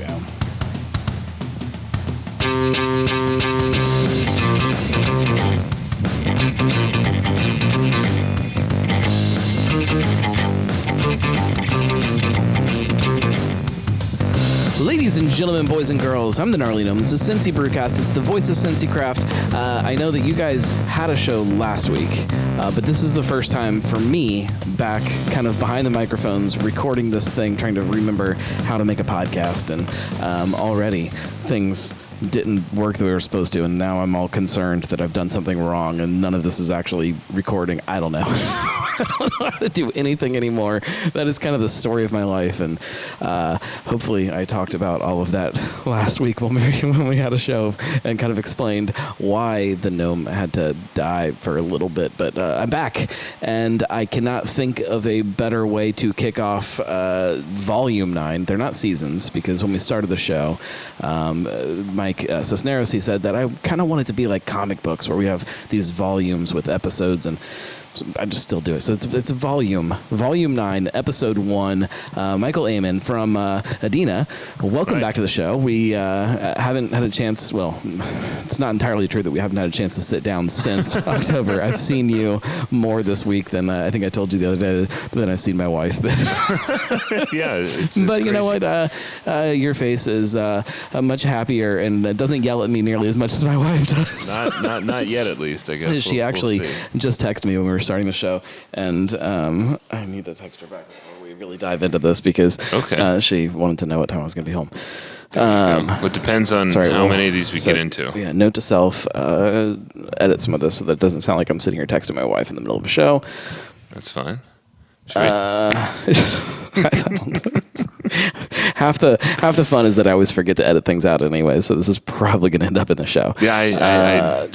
go. Ladies and gentlemen, boys and girls, I'm the Gnarly Gnome. This is Cincy Brewcast. It's the voice of Cincy Craft. I know that you guys had a show last week, but this is the first time for me back kind of behind the microphones, recording this thing, trying to remember how to make a podcast, and already things didn't work the way we were supposed to, and now I'm all concerned that I've done something wrong, and none of this is actually recording. I don't know. I don't know how to do anything anymore. That is kind of the story of my life, and hopefully I talked about all of that last week when we had a show and kind of explained why the gnome had to die for a little bit. But I'm back, and I cannot think of a better way to kick off Volume 9. They're not seasons, because when we started the show, Mike Cisneros, he said that I kind of want it to be like comic books, where we have these volumes with episodes, and I just still do it. So it's Volume 9, Episode 1. Michael Amann from Adena. Welcome back to the show. We haven't had a chance. Well, it's not entirely true that we haven't had a chance to sit down since October. I've seen you more this week than I think I told you the other day. But then I've seen my wife. But yeah, it's but crazy. You know what? Your face is much happier, and it doesn't yell at me nearly as much as my wife does. Not yet, at least, I guess. She actually just texted me when we were starting the show, and I need to text her back before we really dive into this, because she wanted to know what time I was going to be home. It depends on how many of these we get into. Yeah, note to self, edit some of this so that it doesn't sound like I'm sitting here texting my wife in the middle of a show. That's fine. Half the fun is that I always forget to edit things out anyway, so this is probably going to end up in the show. Yeah,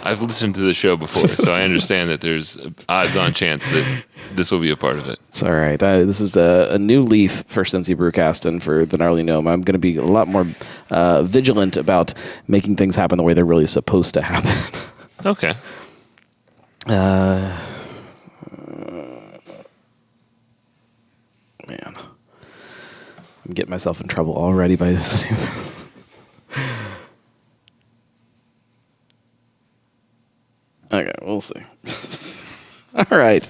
I've listened to the show before, so I understand that there's odds-on chance that this will be a part of it. It's all right. This is a new leaf for Cincy Brewcast and for the Gnarly Gnome. I'm going to be a lot more vigilant about making things happen the way they're really supposed to happen. Okay. Man, I'm getting myself in trouble already by this. Okay, we'll see. All right.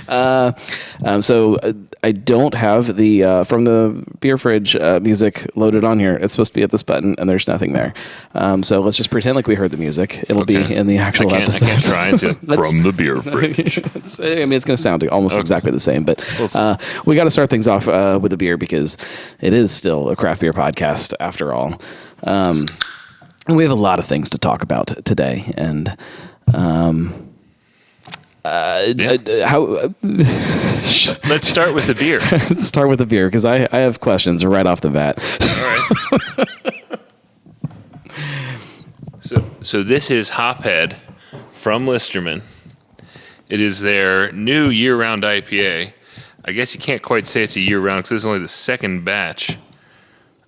So I don't have the from the beer fridge music loaded on here. It's supposed to be at this button, and there's nothing there. So let's just pretend like we heard the music. It'll be in the actual episode. I can't try to from the beer fridge. It's going to sound almost exactly the same, but we got to start things off with a beer, because it is still a craft beer podcast after all. And we have a lot of things to talk about today, and Let's start with the beer. Let's start with the beer, because I have questions right off the bat. All right. So this is Hophead from Listerman. It is their new year-round IPA. I guess you can't quite say it's a year-round, because this is only the second batch.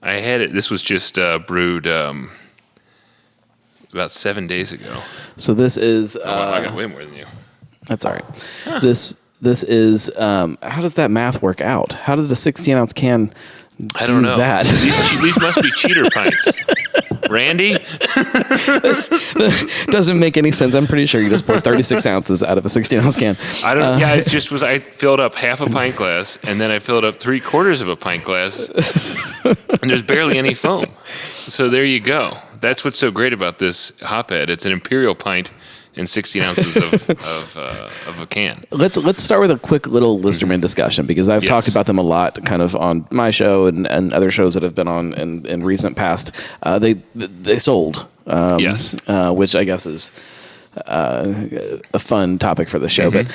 I had it. This was just brewed about 7 days ago. So this is. I got way more than you. That's all right. Huh. This is. How does that math work out? How did a 16-ounce can I don't know. That? These must be cheater pints. Randy? Doesn't make any sense. I'm pretty sure you just poured 36 ounces out of a 16-ounce can. I don't. Yeah, it just was. I filled up half a pint glass, and then I filled up 3/4 of a pint glass, and there's barely any foam. So there you go. That's what's so great about this Hophead. It's an imperial pint and 16 ounces of a can. Let's start with a quick little Listerman discussion, because I've talked about them a lot, kind of on my show and other shows that have been on in recent past. They sold, which I guess is a fun topic for the show. But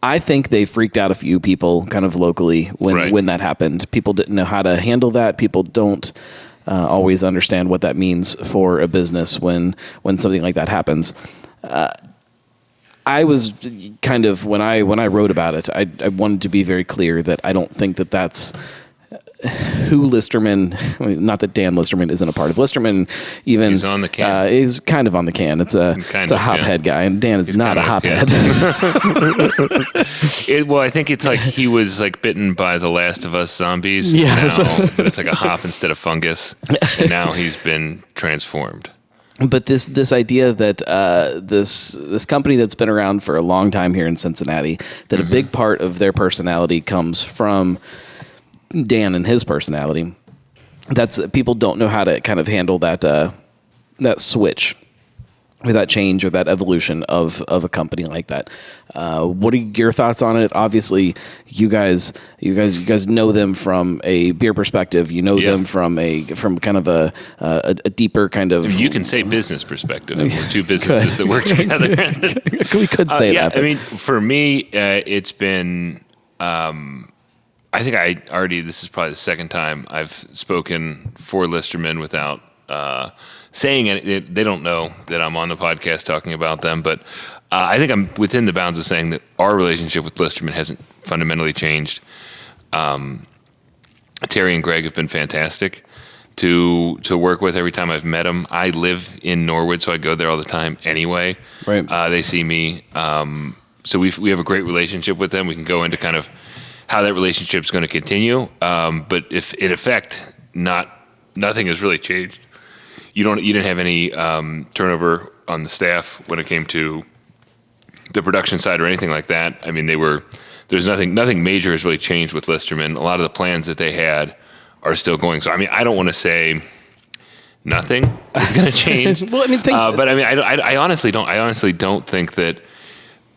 I think they freaked out a few people kind of locally when that happened. People didn't know how to handle that. People don't always understand what that means for a business when something like that happens. I was kind of, when I wrote about it, I wanted to be very clear that I don't think that that's who Listerman, not that Dan Listerman isn't a part of Listerman, even he's on the can. Is kind of on the can. It's a hophead guy, and Dan is not a hophead. Well, I think it's like he was like bitten by the Last of Us zombies. Yeah, but it's like a hop instead of fungus, and now he's been transformed. But this idea that this company that's been around for a long time here in Cincinnati, that a big part of their personality comes from Dan and his personality. That's people don't know how to kind of handle that switch, or that change, or that evolution of a company like that. What are your thoughts on it? Obviously, you guys know them from a beer perspective. You know them from kind of a deeper kind of. You can say business perspective. We're two businesses that work together. We could say that. But. I mean, for me, it's been. I think this is probably the second time I've spoken for Listerman without saying it. They don't know that I'm on the podcast talking about them, but I think I'm within the bounds of saying that our relationship with Listerman hasn't fundamentally changed. Terry and Greg have been fantastic to work with every time I've met them. I live in Norwood, so I go there all the time anyway. Right. They see me. So we have a great relationship with them. We can go into kind of how that relationship is going to continue. But if in effect, nothing has really changed. You didn't have any turnover on the staff when it came to the production side or anything like that. I mean, there's nothing major has really changed with Listerman. A lot of the plans that they had are still going. So I mean, I don't want to say nothing is going to change. Well, I mean, but I mean, I honestly don't think that.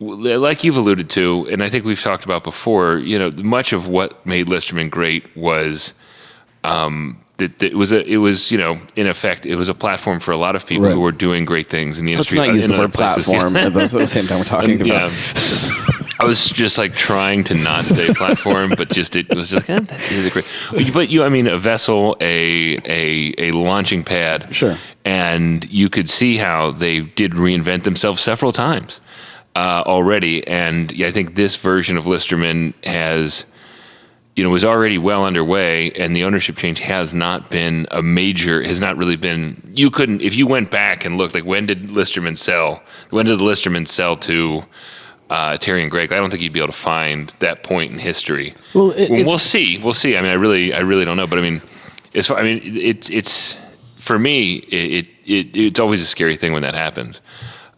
Like you've alluded to, and I think we've talked about before, much of what made Listerman great was that it was in effect, it was a platform for a lot of people who were doing great things in the industry. Let's not use the word platform at the same time we're talking about. I was just like trying to not say platform, but it was like, that is a great. But a vessel, a launching pad. Sure. And you could see how they did reinvent themselves several times. Already, and I think this version of Listerman was already well underway, and the ownership change has not really been. You couldn't, if you went back and looked, like when did the Listerman sell to Terry and Greg? I don't think you'd be able to find that point in history. Well, we'll see. I mean, I really don't know, but I mean, it's for me, it's always a scary thing when that happens.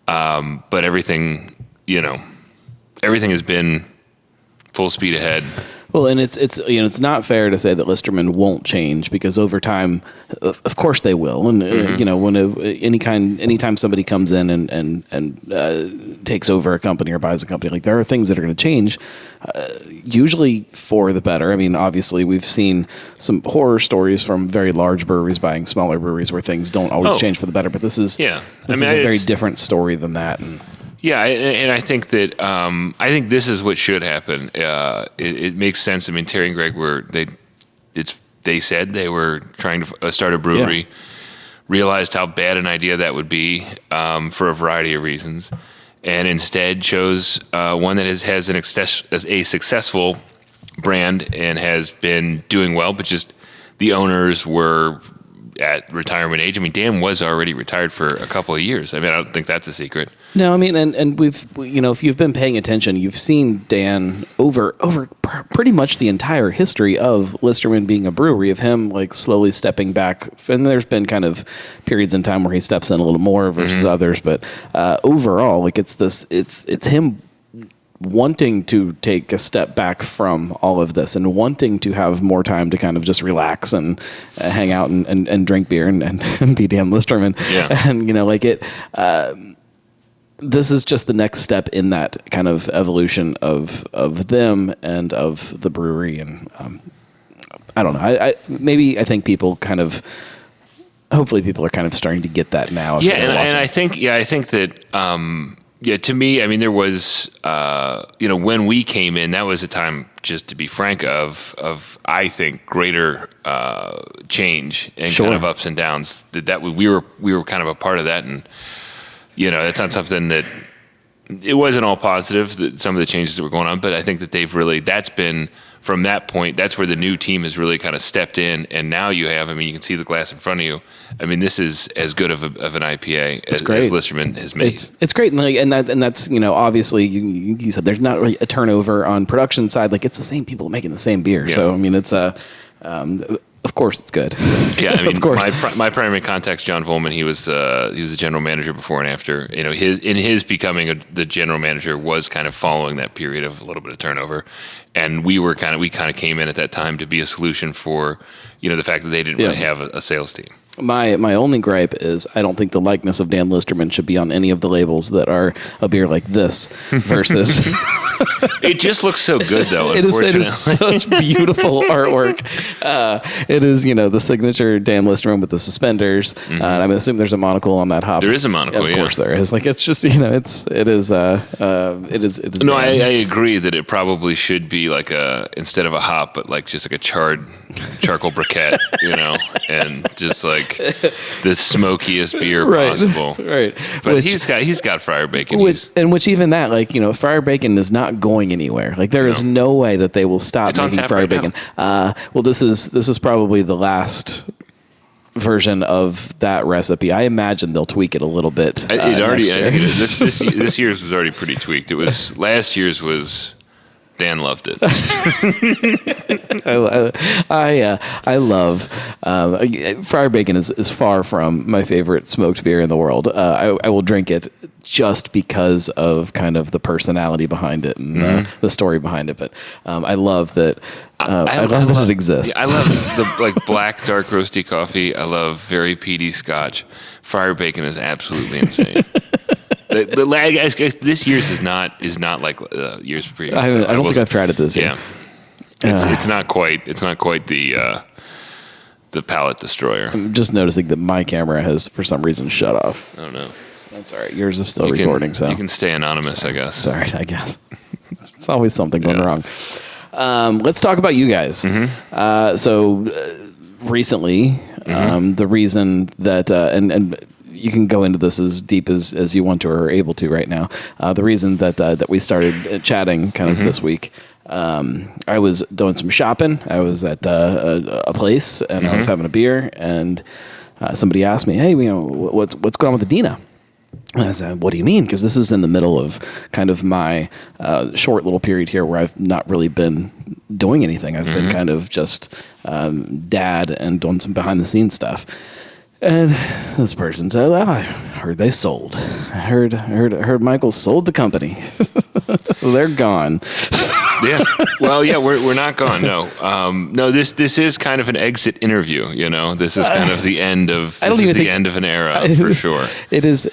But everything has been full speed ahead. Well, and it's not fair to say that Listerman won't change, because over time, of course they will. And anytime somebody comes in and takes over a company or buys a company, like there are things that are going to change, usually for the better. I mean, obviously we've seen some horror stories from very large breweries buying smaller breweries where things don't always change for the better. But this is a very different story than that. Yeah, and I think that I think this is what should happen. It makes sense. I mean, Terry and Greg they said they were trying to start a brewery, realized how bad an idea that would be for a variety of reasons, and instead chose one that has a successful brand and has been doing well, but just the owners were at retirement age. I mean, Dan was already retired for a couple of years. I mean, I don't think that's a secret. No, I mean, and we've, if you've been paying attention, you've seen Dan over pretty much the entire history of Listerman being a brewery, of him like slowly stepping back. And there's been kind of periods in time where he steps in a little more versus others, but overall, like it's him wanting to take a step back from all of this and wanting to have more time to kind of just relax and hang out and drink beer and be Dan Listerman. Yeah. And this is just the next step in that kind of evolution of them and of the brewery. And I don't know. I think people kind of, hopefully people are kind of starting to get that now. Yeah. And I think that, to me, I mean, there was, when we came in, that was a time, just to be frank, of I think greater change and kind of ups and downs. We were kind of a part of that, and that's not something that it wasn't all positive, some of the changes that were going on, but I think that that's been, from that point, that's where the new team has really kind of stepped in, and now you can see the glass in front of you. I mean, this is as good of an IPA as Listerman has made. It's great, and that's obviously you said there's not really a turnover on production side. Like, it's the same people making the same beer, so I mean, it's of course it's good. Yeah, I mean, of course. My primary contact's John Volman. He was the general manager before and after. His becoming the general manager was kind of following that period of a little bit of turnover, and we kind of came in at that time to be a solution for the fact that they didn't really have a sales team. My only gripe is I don't think the likeness of Dan Listerman should be on any of the labels that are a beer like this versus. It just looks so good, though. It is such beautiful artwork. It is, the signature Dan Listerman with the suspenders. And I'm assuming there's a monocle on that hop. There is a monocle. Of course there is. Like, it's just, it is. No, I agree that it probably should be like instead of a hop, but like just like a charred charcoal briquette, and just like the smokiest beer possible. Right. But he's got Friar Bacon. Which even that, Friar Bacon is not going anywhere. Like, there is no way that they will stop making Friar Bacon. Well, this is probably the last version of that recipe. I imagine they'll tweak it a little bit. This year's was already pretty tweaked. It was last year's was. Dan loved it. I love Friar Bacon is far from my favorite smoked beer in the world. I will drink it just because of kind of the personality behind it and the story behind it. But I love that. I love that it exists. I love the black dark roasty coffee. I love very peaty Scotch. Friar Bacon is absolutely insane. This year's is not like years previous. I don't think I've tried it this year. Yeah, it's not quite the palate destroyer. I'm just noticing that my camera has for some reason shut off. Oh no, that's all right. Yours is still recording, so you can stay anonymous, I guess. Sorry, I guess it's always something going wrong. Let's talk about you guys. Recently, the reason that and you can go into this as deep as you want to or are able to right now. The reason that we started chatting kind of this week, I was doing some shopping. I was at a place and I was having a beer, and somebody asked me, "Hey, what's going on with Adena?" And I said, "What do you mean?" Because this is in the middle of kind of my short little period here where I've not really been doing anything. I've been kind of just dad and doing some behind the scenes stuff. And this person said, "Well, I heard they sold. I heard Michael sold the company. They're gone." Yeah. Well, yeah, we're not gone. No. No. This is kind of an exit interview. This is kind of the end of end of an era for sure. It is.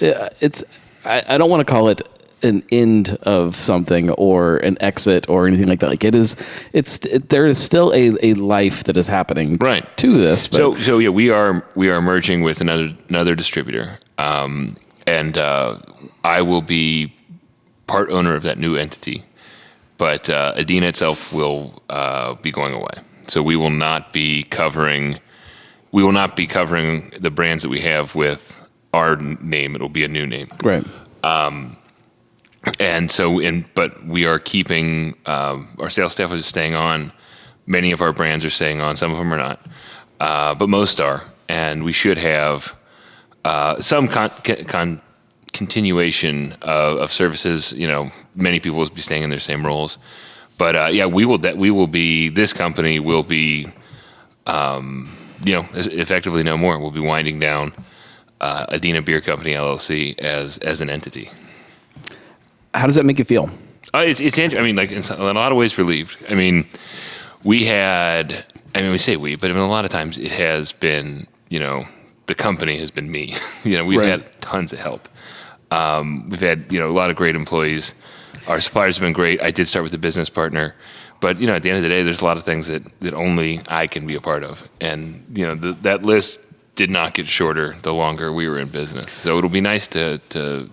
I don't want to call it an end of something or an exit or anything like that. Like, it is. There is still a life that is happening to this. But. So yeah, we are merging with another distributor, and I will be part owner of that new entity, but Adena itself will be going away. So we will not be covering the brands that we have with our name. It'll be a new name, right? And so, but we are keeping our sales staff is staying on. Many of our brands are staying on. Some of them are not, but most are. And we should have some continuation of services. Many people will be staying in their same roles. But yeah, we will be. This company will be, effectively no more. We'll be winding down Adena Beer Company LLC as an entity. How does that make you feel? It's I mean, like, in a lot of ways, relieved. I mean, we say we, but I mean, a lot of times it has been, the company has been me. We've had tons of help. We've had, a lot of great employees. Our suppliers have been great. I did start with a business partner, but, at the end of the day, there's a lot of things that only I can be a part of. And, that list did not get shorter the longer we were in business. So it'll be nice to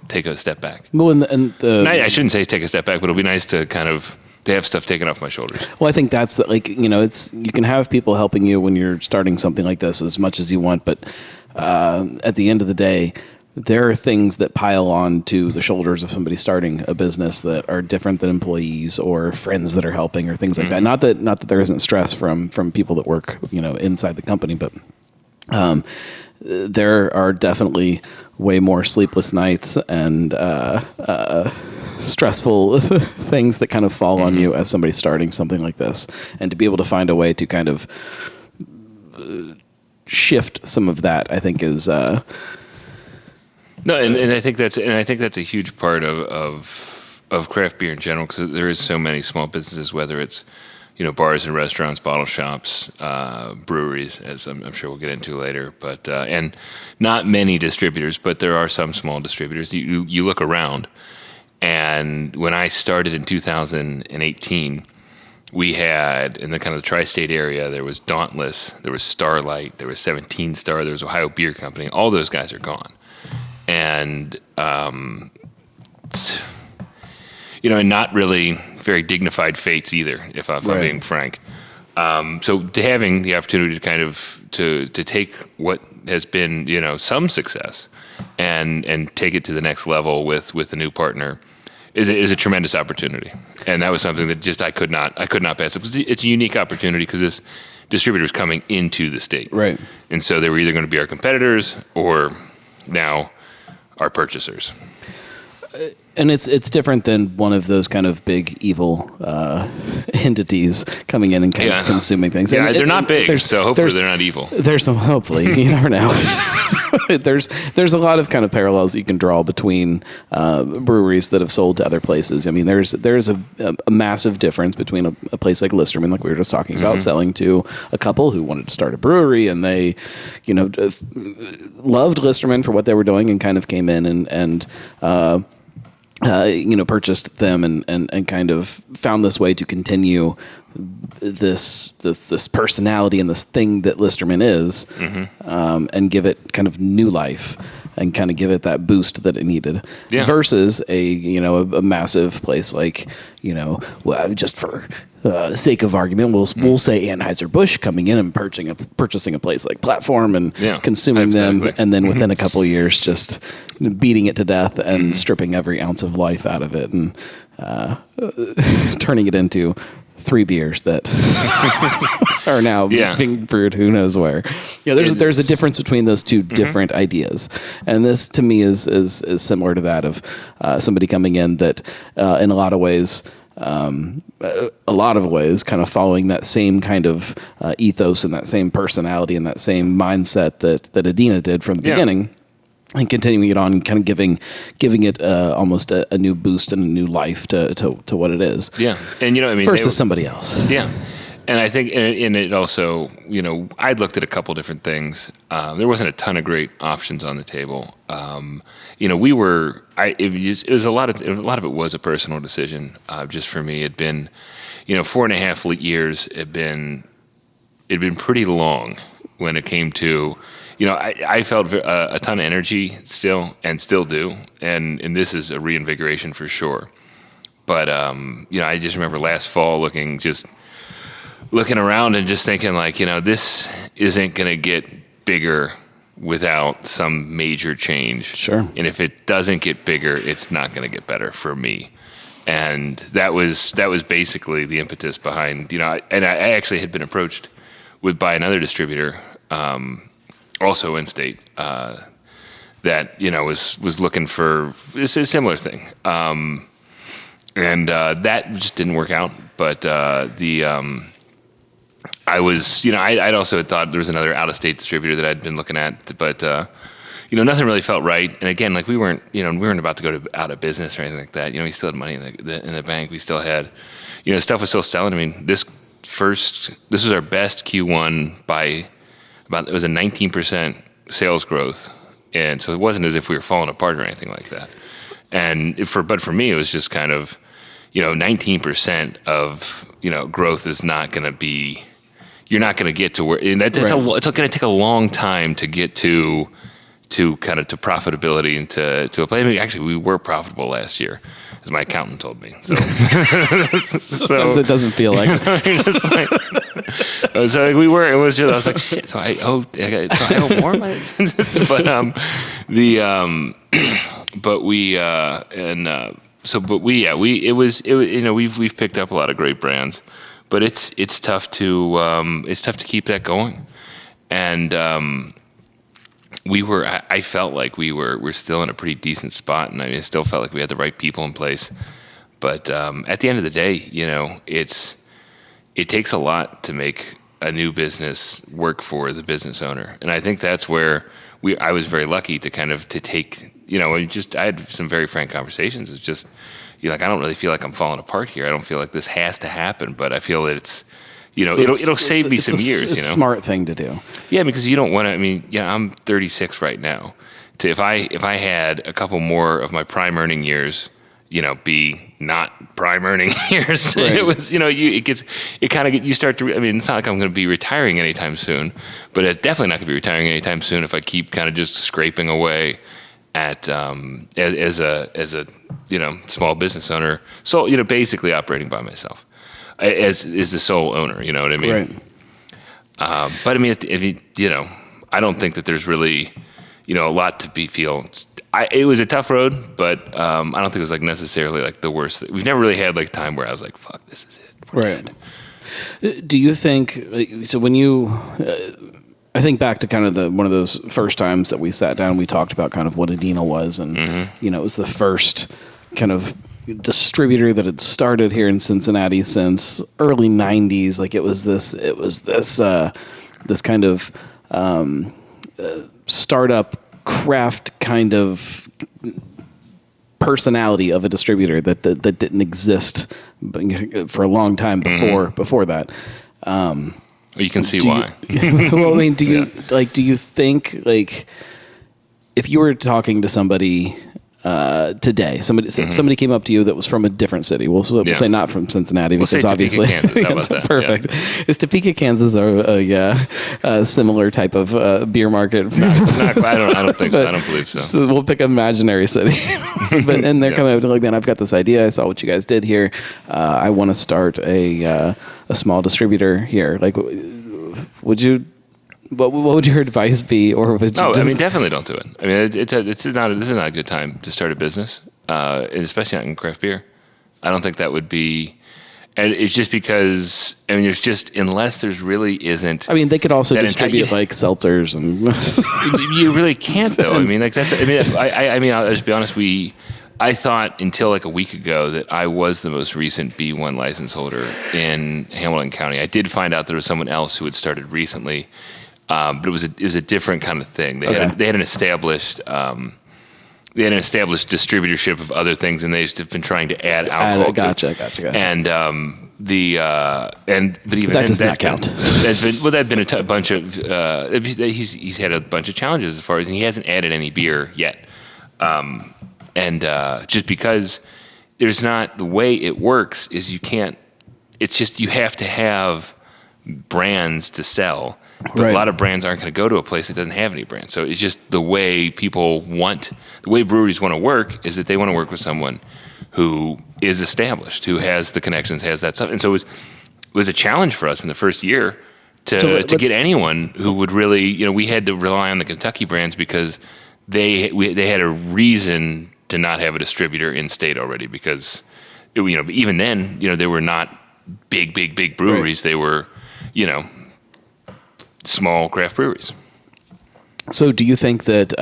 take a step back. Well, I shouldn't say take a step back, but it'll be nice to kind of have stuff taken off my shoulders. Well, I think that's it's you can have people helping you when you're starting something like this as much as you want, but at the end of the day, there are things that pile on to the shoulders of somebody starting a business that are different than employees or friends that are helping or things like that. Not that there isn't stress from people that work, inside the company, but there are definitely way more sleepless nights and stressful things that kind of fall on you as somebody starting something like this. And to be able to find a way to kind of shift some of that, I think is no, and I think that's a huge part of craft beer in general, because there is so many small businesses, whether it's bars and restaurants, bottle shops, breweries, as I'm sure we'll get into later, but and not many distributors, but there are some small distributors. You look around, and when I started in 2018, we had, in the kind of the tri-state area, there was Dauntless, there was Starlight, there was 17 Star, there was Ohio Beer Company. All those guys are gone. And, and not really very dignified fates either, if I'm being frank. So to having the opportunity to kind of to take what has been some success and take it to the next level with a new partner is a tremendous opportunity. And that was something that just I could not pass up. It's a unique opportunity because this distributor is coming into the state, right? And so they were either going to be our competitors or now our purchasers. And it's different than one of those kind of big evil entities coming in and kind of consuming things. Yeah, and they're not big, so hopefully they're not evil. There's some, hopefully, you never know. There's a lot of kind of parallels you can draw between breweries that have sold to other places. I mean, there's a massive difference between a place like Listerman, like we were just talking about, selling to a couple who wanted to start a brewery, and they, loved Listerman for what they were doing and kind of came in and purchased them and kind of found this way to continue this personality and this thing that Listerman is, and give it kind of new life and kind of give it that boost that it needed. Yeah. Versus a massive place like, just for sake of argument, we'll say Anheuser-Busch coming in and purchasing a place like Platform and consuming them, and then within a couple of years just beating it to death and stripping every ounce of life out of it and turning it into 3 beers that are now being brewed who knows where. Yeah, there's a difference between those two different ideas, and this to me is similar to that of somebody coming in that in a lot of ways kind of following that same kind of ethos and that same personality and that same mindset that Adena did from the beginning. And continuing it on, and kind of giving it almost a new boost and a new life to what it is. Yeah, and versus somebody else. Yeah, and I think, and it also, I'd looked at a couple different things. There wasn't a ton of great options on the table. It was a lot of it was a personal decision. Just for me, it'd been, 4.5 years. It'd been pretty long when it came to. I felt a ton of energy still do. And this is a reinvigoration for sure. But, I just remember last fall looking around and just thinking like, this isn't going to get bigger without some major change. Sure. And if it doesn't get bigger, it's not going to get better for me. And that was basically the impetus behind, I actually had been approached by another distributor, also in state, that was looking for a similar thing, and that just didn't work out. But I was, I'd also had thought there was another out of state distributor that I'd been looking at, but nothing really felt right. And again, like we weren't about to go out of business or anything like that. We still had money in the bank. We still had, stuff was still selling. I mean, this was our best Q1 by. It was a 19% sales growth, and so it wasn't as if we were falling apart or anything like that. But for me, it was just kind of, 19% of growth is not going to be. You're not going to get to where, and it's going to take a long time to get to kind of to profitability and to a place. I mean, actually, we were profitable last year, as my accountant told me. So sometimes it doesn't feel like it. So like we were. It was just. I was like, shit. So I owe more money. But but we we've picked up a lot of great brands, but it's tough to keep that going. And I felt like we're still in a pretty decent spot, and I still felt like we had the right people in place. But at the end of the day, it takes a lot to make a new business work for the business owner, and I think that's where I was very lucky to take. I had some very frank conversations. It's just, I don't really feel like I'm falling apart here. I don't feel like this has to happen, but I feel that it's, it'll save me some years. It's a smart thing to do. Yeah, because you don't want to. I'm 36 right now. If I had a couple more of my prime earning years, be not prime earning years, right. It was, you start to. It's not like I'm going to be retiring anytime soon, but it's definitely not going to be retiring anytime soon if I keep kind of just scraping away at as a small business owner. So basically operating by myself as the sole owner. You know what I mean? Right. But I don't think that there's really a lot to be it was a tough road, but I don't think it was necessarily the worst. We've never really had a time where I was like, "Fuck, this is it." Right. Do you think so? When you, I think back to kind of one of those first times that we sat down, we talked about kind of what Adena was, and it was the first kind of distributor that had started here in Cincinnati since early '90s. It was this kind of startup craft kind of personality of a distributor that didn't exist for a long time before that. You can see why. Well, do you think if you were talking to somebody today, somebody came up to you that was from a different city. We'll say not from Cincinnati, because obviously Kansas. How about that? Perfect. Yeah. Is Topeka, Kansas, a similar type of beer market? I don't think so. I don't believe so. So we'll pick an imaginary city. And they're coming up to man, I've got this idea. I saw what you guys did here. I want to start a small distributor here. Would you? What would your advice be, or would you? Definitely don't do it. This is not a good time to start a business, and especially not in craft beer. I don't think that would be, and it's just because there's just unless there's really isn't. They could also distribute seltzers, and you really can't though. I'll just be honest. I thought until a week ago that I was the most recent B1 license holder in Hamilton County. I did find out there was someone else who had started recently. But it was a different kind of thing. They had an established distributorship of other things, and they just have been trying to add alcohol. Gotcha. And but even that does not count. That's been a bunch of he's had a bunch of challenges as far as, and he hasn't added any beer yet. Just because there's not, the way it works is you can't. It's just you have to have brands to sell. But right. A lot of brands aren't going to go to a place that doesn't have any brands. So it's just the way breweries want to work is that they want to work with someone who is established, who has the connections, has that stuff. And so it was a challenge for us in the first year to get anyone who would really, we had to rely on the Kentucky brands because they had a reason to not have a distributor in state already, because even then, they were not big breweries. Right. They were, small craft breweries. So do you think that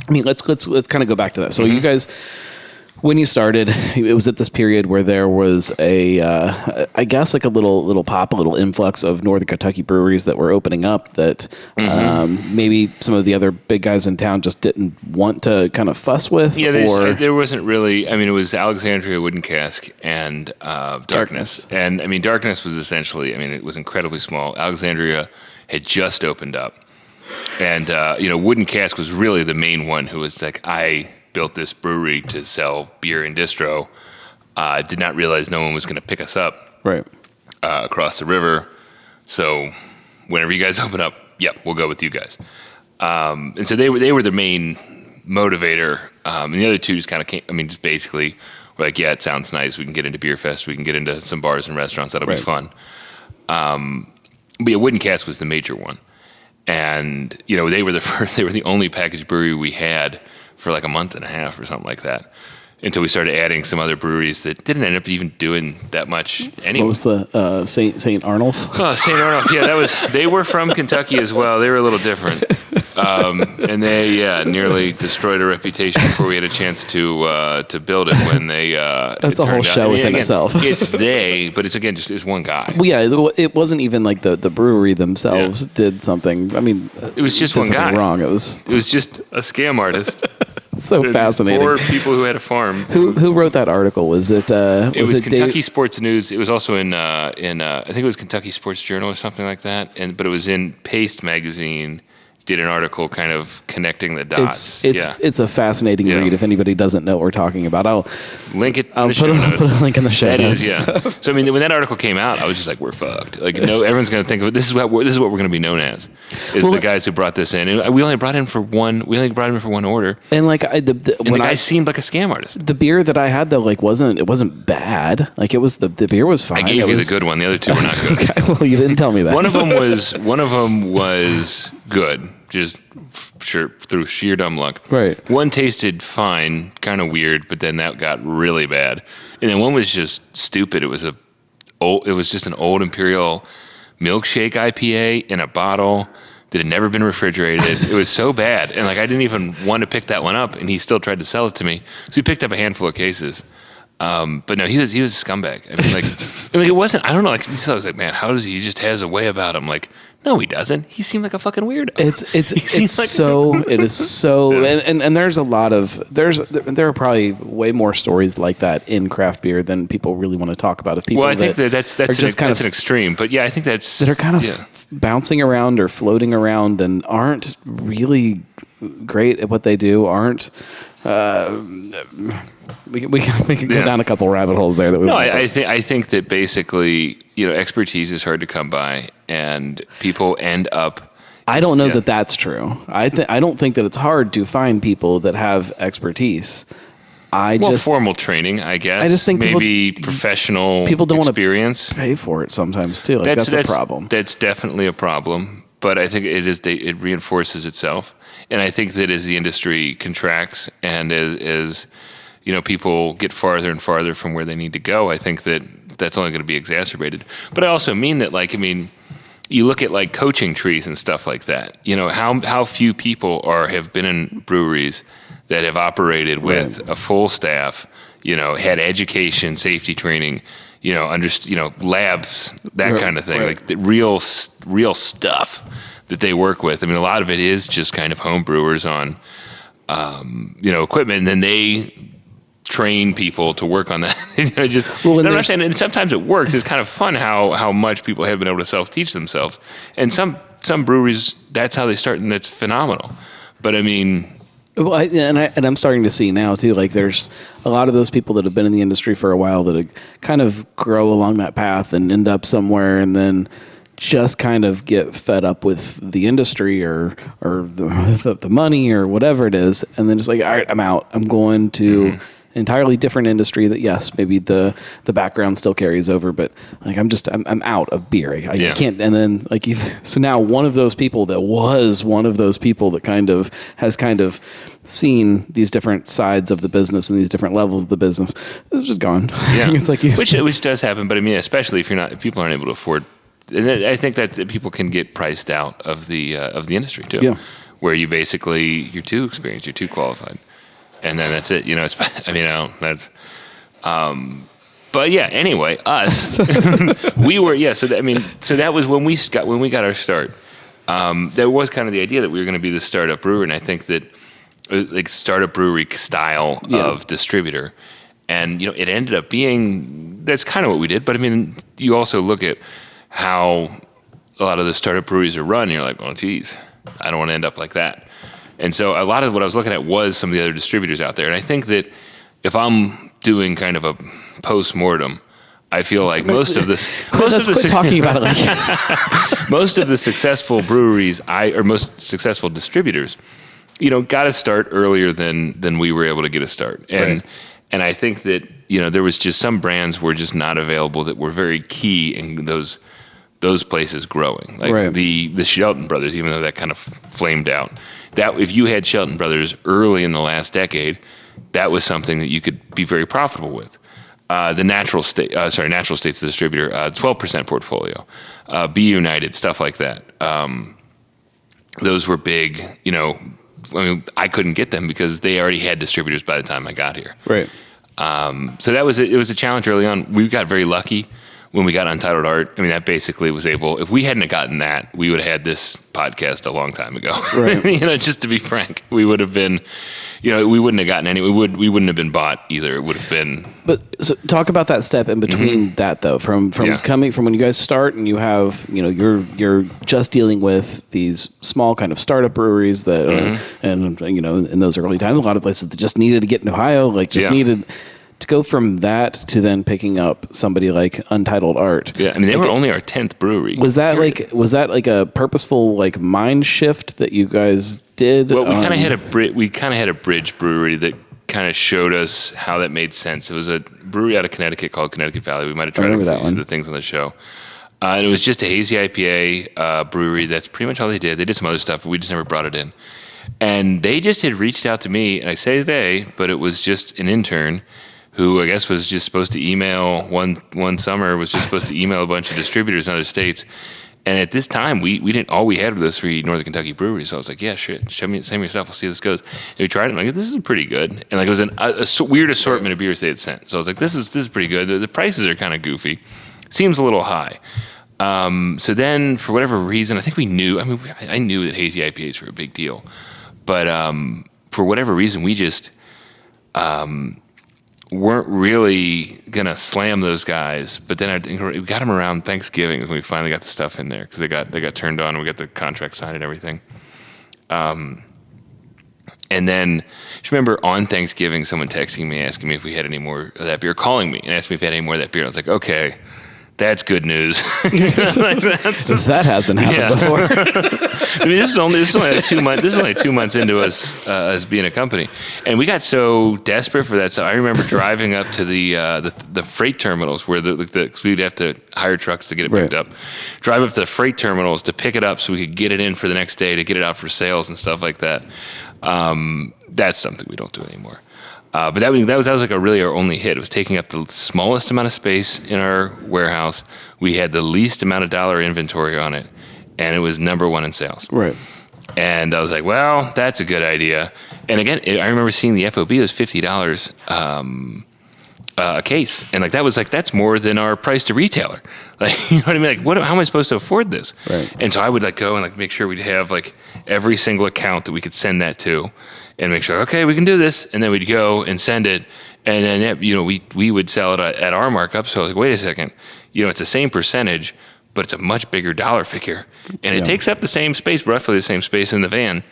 let's kind of go back to that. So you guys, when you started, it was at this period where there was I guess a little influx of Northern Kentucky breweries that were opening up that maybe some of the other big guys in town just didn't want to kind of fuss with. Yeah, there wasn't really. It was Alexandria Wooden Cask and Darkness. And Darkness was essentially. It was incredibly small. Alexandria had just opened up, and Wooden Cask was really the main one who was like, I built this brewery to sell beer and distro. I did not realize no one was going to pick us up across the river. So whenever you guys open up, we'll go with you guys. And so they were the main motivator. And the other two just kind of came, just basically were like, yeah, it sounds nice. We can get into Beer Fest. We can get into some bars and restaurants. That'll be fun. But Wooden Cask was the major one. And they were the only packaged brewery we had for like a month and a half or something like that, until we started adding some other breweries that didn't end up even doing that much anyway. What was the St. Arnulf? Oh, St. Arnulf. Yeah, they were from Kentucky as well. They were a little different. And they nearly destroyed our reputation before we had a chance to build it when they that's a whole show within itself. It's but it's one guy. Well, yeah, it wasn't even like the brewery themselves did something. I mean, it was just one guy wrong. It was just a scam artist. So fascinating. Poor people who had a farm. Who wrote that article? Was it? It was Kentucky Sports News. It was also in I think it was Kentucky Sports Journal or something like that. But it was in Paste magazine. Did an article kind of connecting the dots. It's a fascinating read. If anybody doesn't know what we're talking about, I'll link it. I'll put a link in the show notes. So I mean, when that article came out, I was just like, we're fucked. Like, no, everyone's going to think of this is what we're going to be known as. The guys who brought this in, and we only brought him for one. We only brought him for one order. And like the guy seemed like a scam artist. The beer that I had though, like wasn't bad. Like it was the beer was fine. I gave you the good one. The other two were not good. Okay, well, you didn't tell me that. One of them was good. Just through sheer dumb luck. Right. One tasted fine, kind of weird, but then that got really bad. And then one was just stupid. It was just an old Imperial milkshake IPA in a bottle that had never been refrigerated. It was so bad. And like I didn't even want to pick that one up, and he still tried to sell it to me. So we picked up a handful of cases. But no, he was a scumbag. I mean, like it wasn't. I don't know. Like I was like, man, how does he just has a way about him? Like, no, he doesn't. He seemed like a fucking weirdo. It is so, and there's a lot of there are probably way more stories like that in craft beer than people really want to talk about. If people, I think that's an extreme. But yeah, I think that are kind of bouncing around or floating around and aren't really great at what they do. Aren't. We can go down a couple rabbit holes there. I think that basically, expertise is hard to come by, and people end up. I don't know that that's true. I don't think that it's hard to find people that have expertise. Formal training, I guess. I just think maybe professional people don't experience. Want to pay for it sometimes too. Like that's a problem. That's definitely a problem. But I think it reinforces itself. And I think that as the industry contracts and as people get farther and farther from where they need to go, I think that that's only going to be exacerbated. But I also mean that, you look at like coaching trees and stuff like that. How few people have been in breweries that have operated with a full staff, had education, safety training, labs, that kind of thing, like the real stuff that they work with. I mean, a lot of it is just kind of home brewers on, equipment, and then they train people to work on that. I'm not saying, and sometimes it works. It's kind of fun how much people have been able to self-teach themselves. And some breweries, that's how they start, and that's phenomenal. But I mean... Well, I'm starting to see now too. Like, there's a lot of those people that have been in the industry for a while that kind of grow along that path and end up somewhere, and then just kind of get fed up with the industry or the money or whatever it is, and then just like, all right, I'm out. I'm going to entirely different industry. That yes, maybe the background still carries over, but like I'm out of beer. I can't. And then so now one of those people that kind of seen these different sides of the business and these different levels of the business is just gone. Yeah, it's like which does happen. But I mean, especially if people aren't able to afford. And I think that people can get priced out of the industry too. Yeah. Where you're too experienced, you're too qualified, and then that's it. But yeah. Anyway, us, we were So that was when we got our start. There was kind of the idea that we were going to be the startup brewer, and I think that like startup brewery style of distributor, and it ended up being that's kind of what we did. But I mean, you also look at how a lot of the startup breweries are run, and you're like, oh, geez, I don't want to end up like that. And so a lot of what I was looking at was some of the other distributors out there. And I think that if I'm doing kind of a post-mortem, I feel like most of the successful breweries, most successful distributors, got to start earlier than we were able to get a start. And I think that, there was just some brands were just not available that were very key in those those places growing. Like Right. the Shelton Brothers, even though that kind of flamed out. That if you had Shelton Brothers early in the last decade, that was something that you could be very profitable with. The Natural States, the distributor, 12% portfolio, Be United, stuff like that. Those were big, you know. I mean, I couldn't get them because they already had distributors by the time I got here. Right. So it was a challenge early on. We got very lucky when we got Untitled Art. I mean, that basically was able. If we hadn't have gotten that, we would have had this podcast a long time ago. Right. You know, just to be frank, we would have been. You know, we wouldn't have gotten any. We wouldn't have been bought either. It would have been. But so talk about that step in between that though, from coming from when you guys start and you have, you know, you're just dealing with these small kind of startup breweries that, and you know, in those early times, a lot of places that just needed to get in Ohio, like just needed to go from that to then picking up somebody like Untitled Art. Yeah, I mean, they were only our 10th brewery. Was that like a purposeful like mind shift that you guys did? Well, we kind of had a bridge brewery that kind of showed us how that made sense. It was a brewery out of Connecticut called Connecticut Valley. We might have tried the things on the show. And it was just a hazy IPA brewery. That's pretty much all they did. They did some other stuff, but we just never brought it in. And they just had reached out to me, and I say they, but it was just an intern who I guess was just supposed to email one summer, was just supposed to email a bunch of distributors in other states. And at this time, we didn't, all we had were those 3 Northern Kentucky breweries. So I was like, yeah, shit, send me yourself. We'll see how this goes. And we tried it. I'm like, this is pretty good. And like, it was a weird assortment of beers they had sent. So I was like, this is pretty good. The prices are kind of goofy. Seems a little high. So then for whatever reason, I think we knew, I mean, I knew that hazy IPAs were a big deal, but, for whatever reason, we just, weren't really gonna slam those guys, but then we got them around Thanksgiving when we finally got the stuff in there because they got turned on and we got the contract signed and everything. And then just remember on Thanksgiving, someone texting me asking me if we had any more of that beer, calling me and asking me if we had any more of that beer. I was like, okay, that's good news. That hasn't happened before. I mean, this is only like 2 months. This is only 2 months into us being a company, and we got so desperate for that. So I remember driving up to the freight terminals where cause we'd have to hire trucks to get it picked up. Drive up to the freight terminals to pick it up so we could get it in for the next day to get it out for sales and stuff like that. That's something we don't do anymore. But that was like our only hit. It was taking up the smallest amount of space in our warehouse. We had the least amount of dollar inventory on it, and it was number 1 in sales. Right. And I was like, well, that's a good idea. And again, I remember seeing the FOB was $50 a case, and like that's more than our price to retailer. Like, you know what I mean? Like, how am I supposed to afford this? Right. And so I would like go and like make sure we'd have like every single account that we could send that to. And make sure, okay, we can do this. And then we'd go and send it. And then, you know, we would sell it at our markup. So I was like, wait a second, you know, it's the same percentage, but it's a much bigger dollar figure. And it takes up the same space, roughly the same space in the van.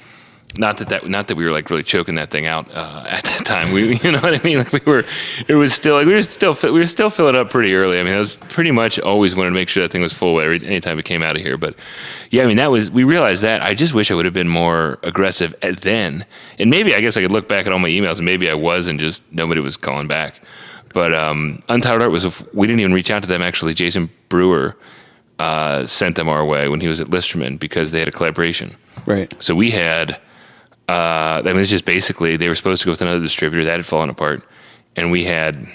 Not that we were like really choking that thing out at that time. We, you know what I mean? Like we were still filling up pretty early. I mean, I was pretty much always wanted to make sure that thing was full anytime we came out of here. But yeah, I mean, we realized that. I just wish I would have been more aggressive then. And maybe I guess I could look back at all my emails and maybe I was and just nobody was calling back. But Untitled Art we didn't even reach out to them actually. Jason Brewer sent them our way when he was at Listerman because they had a collaboration. Right. So we had. I mean, it's just basically they were supposed to go with another distributor that had fallen apart, and we had,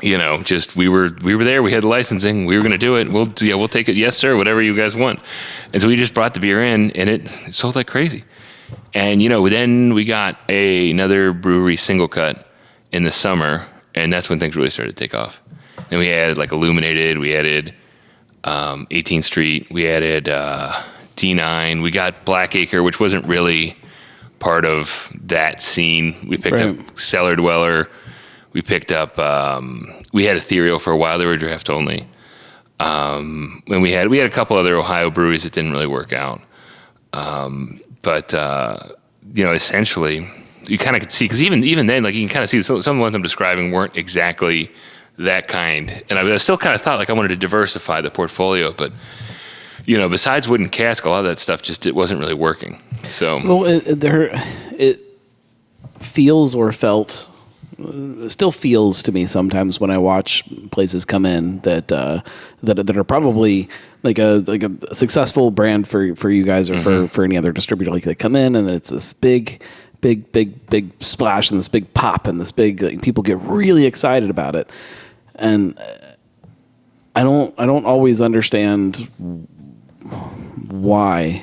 you know, just we were there. We had the licensing. We were going to do it. We'll take it. Yes, sir. Whatever you guys want. And so we just brought the beer in, and it sold like crazy. And you know, then we got another brewery single cut in the summer, and that's when things really started to take off. And we added like Illuminated. We added 18th Street. We added D9. We got Blackacre, which wasn't really part of that scene. We picked up Cellar Dweller. We picked up, we had Ethereal for a while. They were draft only. And we had a couple other Ohio breweries that didn't really work out. But you know, essentially, you kind of could see, because even then, like you can kind of see some of the ones I'm describing weren't exactly that kind. And I still kind of thought like I wanted to diversify the portfolio, but you know, besides Wooden Cask, a lot of that stuff it wasn't really working. So well, it feels or felt still feels to me sometimes when I watch places come in that are probably like a successful brand for you guys or for any other distributor. Like they come in and it's this big splash and this big pop and this big, like, people get really excited about it, and I don't always understand why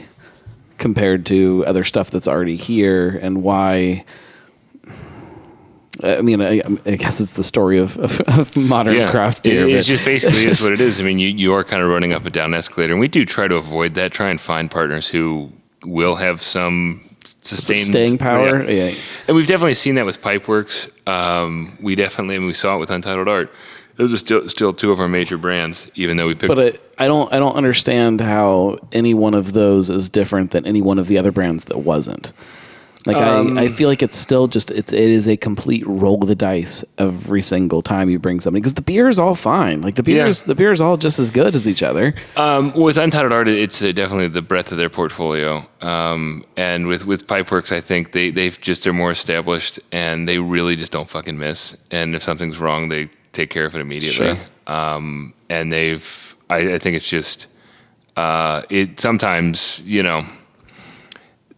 compared to other stuff that's already here, and why. I mean, I guess it's the story of modern craft beer. It's just basically is what it is. I mean, you are kind of running up and down an escalator, and we do try to avoid that. Try and find partners who will have some sustained staying power. Yeah. And we've definitely seen that with Pipeworks. We saw it with Untitled Art. Those are still two of our major brands, even though we picked. But I don't understand how any one of those is different than any one of the other brands that wasn't. Like I feel like it's still just it is a complete roll of the dice every single time you bring something, because the beer is all fine. Like the beer is all just as good as each other. With Untitled Art, it's definitely the breadth of their portfolio. And with Pipeworks, I think they're more established, and they really just don't fucking miss. And if something's wrong, they take care of it immediately. Sure. And I think it's just it sometimes,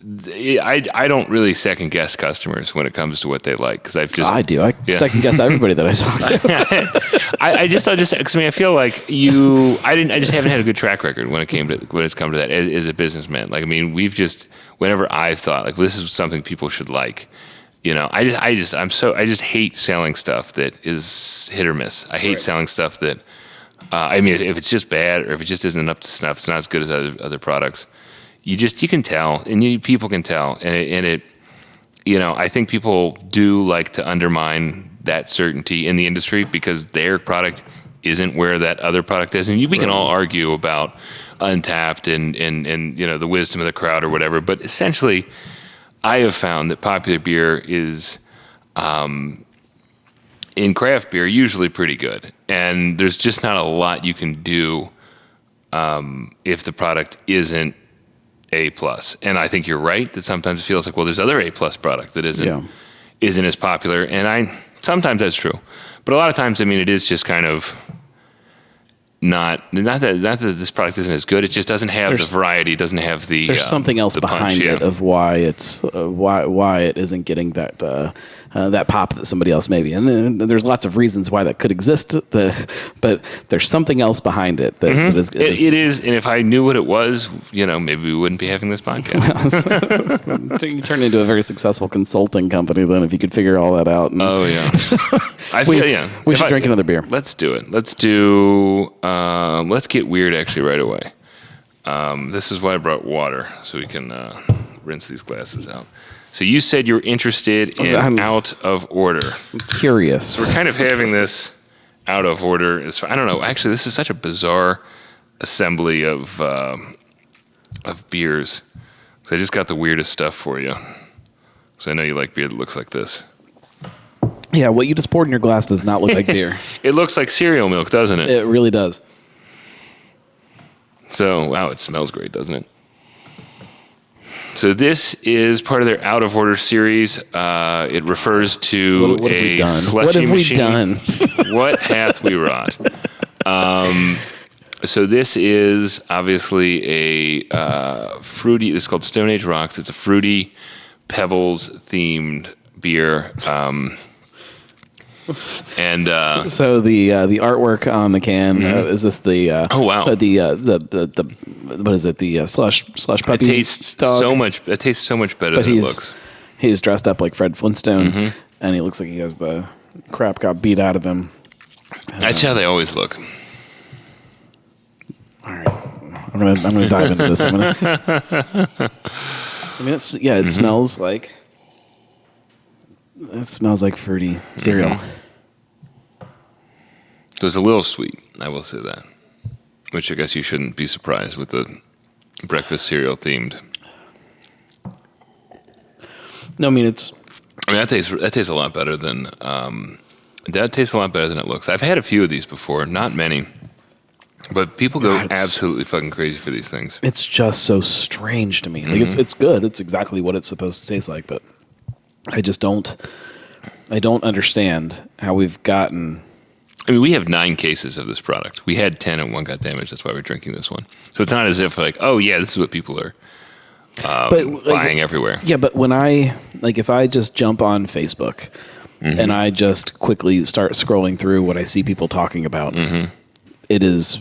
I don't really second guess customers when it comes to what they like, because I do. I second guess everybody that I talk to. I feel like I just haven't had a good track record when it's come to that as a businessman. Like, I mean, whenever I've thought like, well, this is something people should like, I just hate selling stuff that is hit or miss. I hate selling stuff that, if it's just bad, or if it just isn't up to snuff, it's not as good as other products. You can tell, and people can tell, and I think people do like to undermine that certainty in the industry because their product isn't where that other product is, and we can all argue about Untapped and the wisdom of the crowd or whatever, but essentially, I have found that popular beer is, in craft beer, usually pretty good, and there's just not a lot you can do if the product isn't A+. And I think you're right that sometimes it feels like, well, there's other A+ product that isn't as popular, and sometimes that's true, but a lot of times, I mean, it is just kind of not that this product isn't as good. It just doesn't have the variety. It doesn't have the. There's something else behind it of why it's why it isn't getting that that pop that somebody else maybe. And there's lots of reasons why that could exist. But there's something else behind it that is. It is, and if I knew what it was, maybe we wouldn't be having this podcast. You turn into a very successful consulting company then if you could figure all that out. Oh yeah, we should drink another beer. Let's do it. Let's do. Let's get weird actually right away. This is why I brought water, so we can rinse these glasses out. So you said you were interested in out of order. I'm curious. So we're kind of having this out of order. I don't know. Actually, this is such a bizarre assembly of beers. So I just got the weirdest stuff for you. So I know you like beer that looks like this. Yeah, what you just poured in your glass does not look like beer. It looks like cereal milk, doesn't it? It really does. So, wow, it smells great, doesn't it? So this is part of their out of order series. It refers to what have we done? Slushy machine. Done? What hath we wrought? So this is obviously a fruity. This is called Stone Age Rocks. It's a fruity Pebbles themed beer. And so the artwork on the can is this the oh wow the what is it, the slush puppy? It tastes so much better than it looks. He's dressed up like Fred Flintstone, and he looks like he has the crap got beat out of him. That's how they always look. All right, I'm gonna dive into this. I mean, it smells like. It smells like fruity cereal. It was a little sweet, I will say that. Which I guess you shouldn't be surprised with the breakfast cereal themed. No, I mean that tastes a lot better than it looks. I've had a few of these before, not many, but people go absolutely fucking crazy for these things. It's just so strange to me. Like it's good. It's exactly what it's supposed to taste like, but I just don't I don't understand how we've gotten. I mean, we have 9 cases of this product. We had 10 and 1 got damaged. That's why we're drinking this one. So it's not as if like, oh yeah, this is what people are buying everywhere. Yeah, but when if I just jump on Facebook and I just quickly start scrolling through what I see people talking about, it is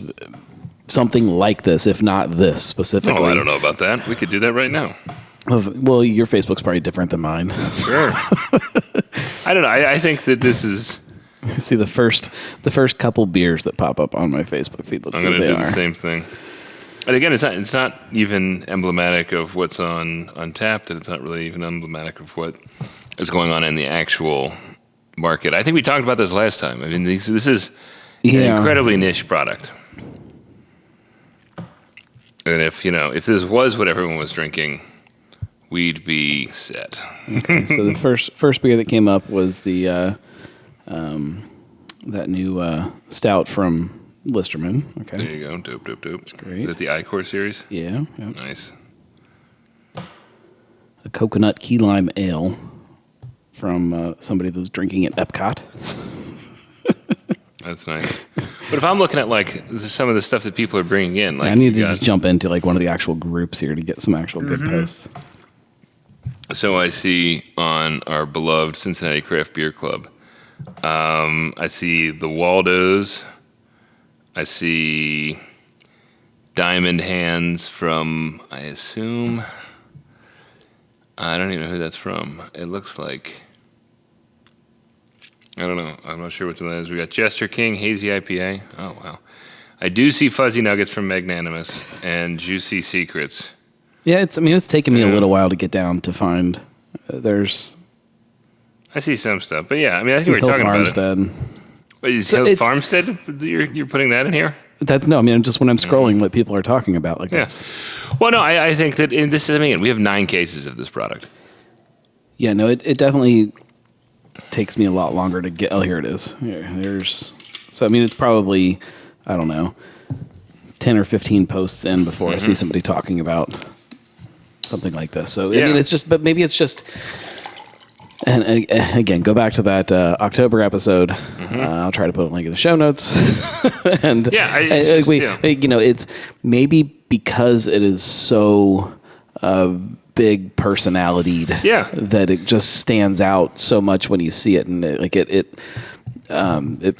something like this, if not this specifically. Oh, I don't know about that. We could do that right now. Well, your Facebook's probably different than mine. Sure. I don't know. I think that this is. See the first couple beers that pop up on my Facebook feed. Let's see what they are. I'm going to do the same thing. And again, it's not even emblematic of what's on Untappd, and it's not really even emblematic of what is going on in the actual market. I think we talked about this last time. I mean, this is an incredibly niche product. And if this was what everyone was drinking, we'd be set. Okay, so the first beer that came up was the that new stout from Listerman. Okay, there you go. Dope. That's great. Is that the I-Core series? Yeah. Yep. Nice. A coconut key lime ale from somebody that's drinking at Epcot. That's nice. But if I'm looking at like some of the stuff that people are bringing in, like I need to just jump into like one of the actual groups here to get some actual good posts. So I see on our beloved Cincinnati Craft Beer Club, I see the Waldos. I see Diamond Hands from, I assume, I don't even know who that's from. It looks like, I don't know. I'm not sure what that is. We got Jester King, Hazy IPA. Oh, wow. I do see Fuzzy Nuggets from Magnanimous and Juicy Secrets. Yeah, it's taken me a little while to get down to find. I see some stuff, but yeah, I mean, I think we're talking Farmstead. about it. Wait, is Hill Farmstead? You're putting that in here? Just when I'm scrolling, what people are talking about, like that's. Well, no, I think that this is. I mean, we have 9 cases of this product. Yeah, no, it definitely takes me a lot longer to get. Oh, here it is. So it's probably, I don't know, 10 or 15 posts in before I see somebody talking about something like this. So but maybe it's just. And again, go back to that October episode. I'll try to put a link in the show notes. And it's maybe because it is so big personality that it just stands out so much when you see it, and it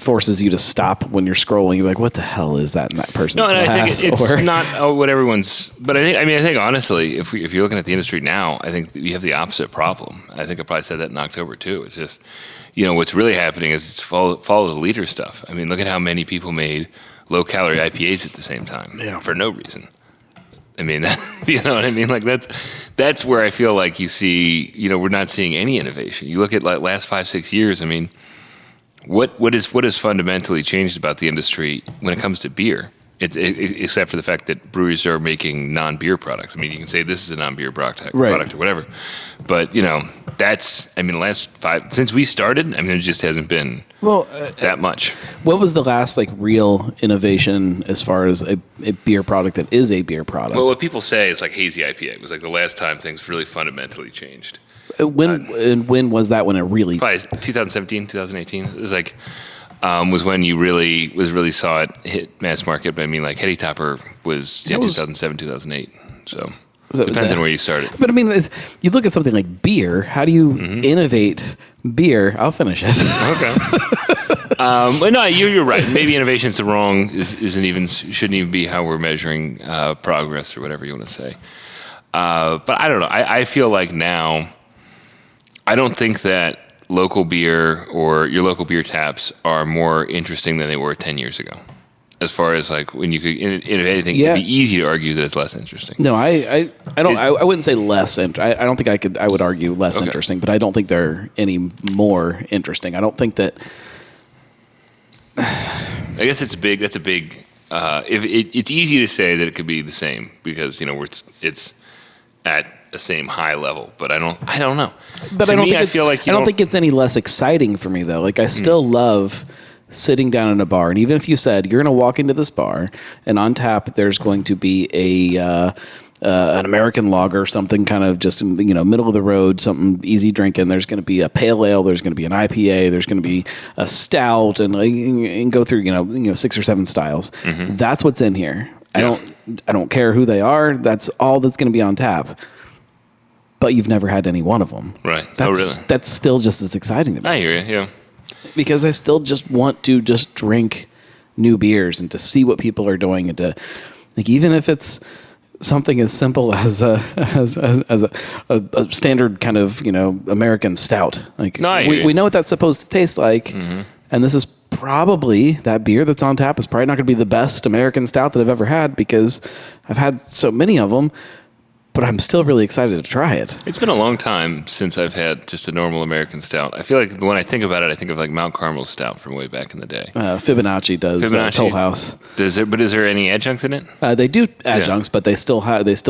forces you to stop when you're scrolling. You're like, what the hell is that in that person's glass? I think it's not what everyone's. But I think honestly, if you're looking at the industry now, I think you have the opposite problem. I think I probably said that in October too. It's just, what's really happening is it's follow the leader stuff. I mean, look at how many people made low calorie IPAs at the same time for no reason. I mean, you know what I mean? Like that's where I feel like you see, we're not seeing any innovation. You look at like last 5-6 years. I mean. What is fundamentally changed about the industry when it comes to beer, except for the fact that breweries are making non-beer products? I mean, you can say this is a non-beer product or whatever, but that's the last 5 since we started. I mean, it just hasn't been that much. What was the last real innovation as far as a beer product that is a beer product? Well, what people say is like Hazy IPA. It was like the last time things really fundamentally changed. When was that? When it really? Probably 2017, 2018. It was was when you really saw it hit mass market. But I mean, like Heady Topper was 2007, 2008. So it depends on where you started. But I mean, you look at something like beer. How do you innovate beer? I'll finish it. Okay. But no, you're right. Maybe innovation is shouldn't even be how we're measuring progress or whatever you want to say. But I don't know. I feel like now. I don't think that local beer or your local beer taps are more interesting than they were 10 years ago. As far as when you could, if anything, it'd be easy to argue that it's less interesting. No, I don't. I wouldn't say less. I don't think I would argue less interesting, but I don't think they're any more interesting. I don't think that. I guess that's a big. It's easy to say that it could be the same because it's at the same high level, but I don't know. But I don't think it's any less exciting for me though. Like I still love sitting down in a bar, and even if you said you're going to walk into this bar and on tap there's going to be an American lager, something kind of just, middle of the road, something easy drinking. There's going to be a pale ale. There's going to be an IPA. There's going to be a stout, and go through 6 or 7 styles. Mm-hmm. That's what's in here. Yeah. I don't care who they are. That's all that's going to be on tap. But you've never had any one of them. Right. Really? That's still just as exciting to me. I hear you. Yeah. Because I still just want to just drink new beers and to see what people are doing, and to, like, even if it's something as simple as a standard kind of American stout. Like, we know what that's supposed to taste like, mm-hmm. and this is probably that beer that's on tap is probably not going to be the best American stout that I've ever had, because I've had so many of them. But I'm still really excited to try it. It's been a long time since I've had just a normal American stout. I feel like when I think about it, I think of like Mount Carmel stout from way back in the day. Fibonacci does. Toll House. But is there any adjuncts in it? They do adjuncts, but they still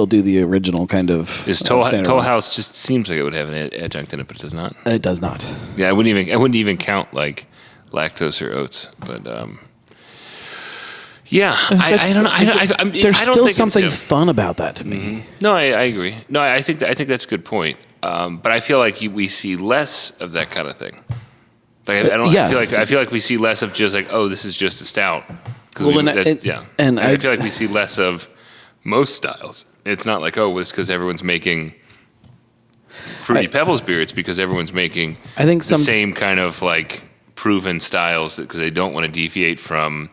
do the original kind of. Is Toll House just seems like it would have an adjunct in it, but it does not. It does not. Yeah, I wouldn't even count like lactose or oats, but. Yeah, I don't know. There's still something fun about that to me. Mm-hmm. No, I agree. No, I think that's a good point. But I feel like we see less of that kind of thing. Like I feel like we see less of just like, oh, this is just a stout. And I feel like we see less of most styles. It's not like, oh, it's because everyone's making Fruity Pebbles beer. It's because everyone's making the same kind of like proven styles because they don't want to deviate from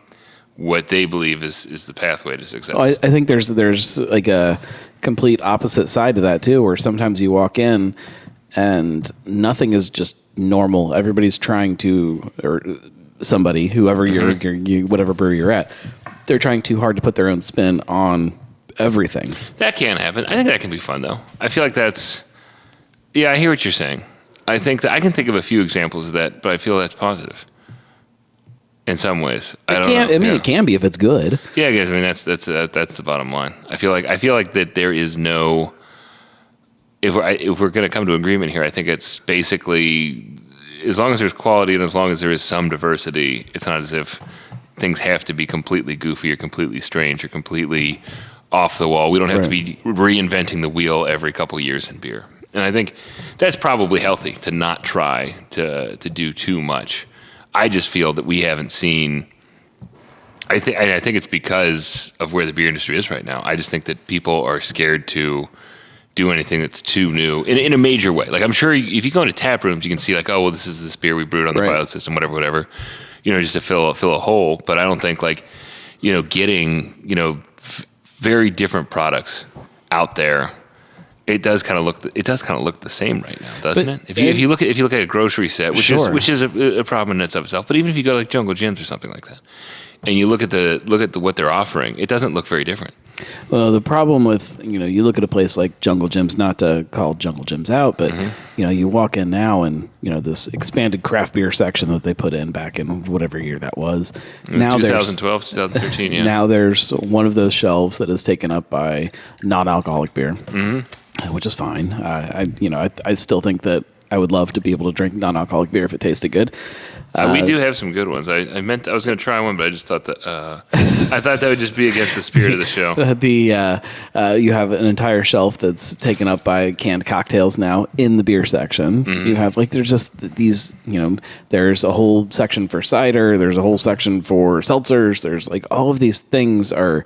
what they believe is the pathway to success. I think there's like a complete opposite side to that too, where sometimes you walk in and nothing is just normal. Everybody's trying to, or somebody, whoever mm-hmm. you whatever brewery you're at, they're trying too hard to put their own spin on everything. That can happen. I think that can be fun though. I feel like that's, I hear what you're saying. I think that I can think of a few examples of that, but I feel that's positive. In some ways, it can be if it's good. Yeah, I guess. I mean, that's the bottom line. I feel like that there is no. If we're going to come to agreement here, I think it's basically as long as there's quality and as long as there is some diversity. It's not as if things have to be completely goofy or completely strange or completely off the wall. We don't have to be reinventing the wheel every couple years in beer. And I think that's probably healthy to not try to do too much. I just feel that we haven't seen. I think it's because of where the beer industry is right now. I just think that people are scared to do anything that's too new in a major way. Like I'm sure if you go into tap rooms, you can see like, oh well, this is this beer we brewed on the pilot system, whatever. Just to fill a hole. But I don't think like getting very different products out there. It does kind of look the same right now, doesn't it? If you look at a grocery set, which is a problem in itself. But even if you go like Jungle Gyms or something like that, and you look at what they're offering, it doesn't look very different. Well, the problem with you look at a place like Jungle Gyms, not to call Jungle Gyms out, but mm-hmm. You walk in now and this expanded craft beer section that they put in back in whatever year that was. Now 2012, 2013. Yeah. Now there's one of those shelves that is taken up by non-alcoholic beer. Mm-hmm. Which is fine. I still think that I would love to be able to drink non-alcoholic beer if it tasted good. We do have some good ones. I was going to try one, but I just thought that that would just be against the spirit of the show. You have an entire shelf that's taken up by canned cocktails now in the beer section. Mm-hmm. You have there's just these there's a whole section for cider. There's a whole section for seltzers. There's all of these things are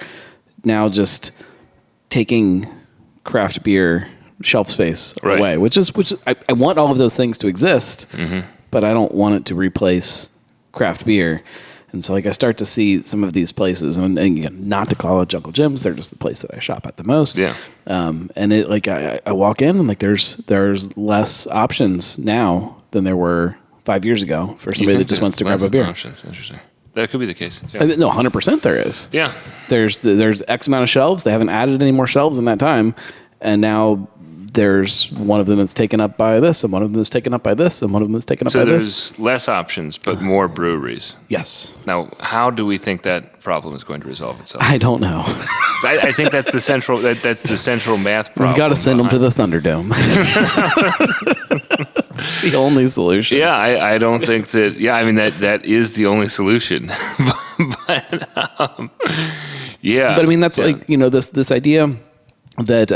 now taking craft beer shelf space away, which I want all of those things to exist, mm-hmm. but I don't want it to replace craft beer. And so I start to see some of these places, and again, not to call it Jungle Gyms, they're just the place that I shop at the most. Yeah. And it I walk in and there's less options now than there were 5 years ago for somebody that just wants to grab a beer. Options. Interesting. That could be the case. Yeah. No, 100% there is. Yeah. There's X amount of shelves. They haven't added any more shelves in that time. And now there's one of them that's taken up by this, and one of them that's taken up by this, and one of them that's taken up by this. So there's less options, but more breweries. Yes. Now, how do we think that problem is going to resolve itself? I don't know. I think that's the central math problem. We've got to send them to the Thunderdome. It's the only solution. Yeah, I don't think that. Yeah, I mean that is the only solution. But yeah. But I mean that's this idea. that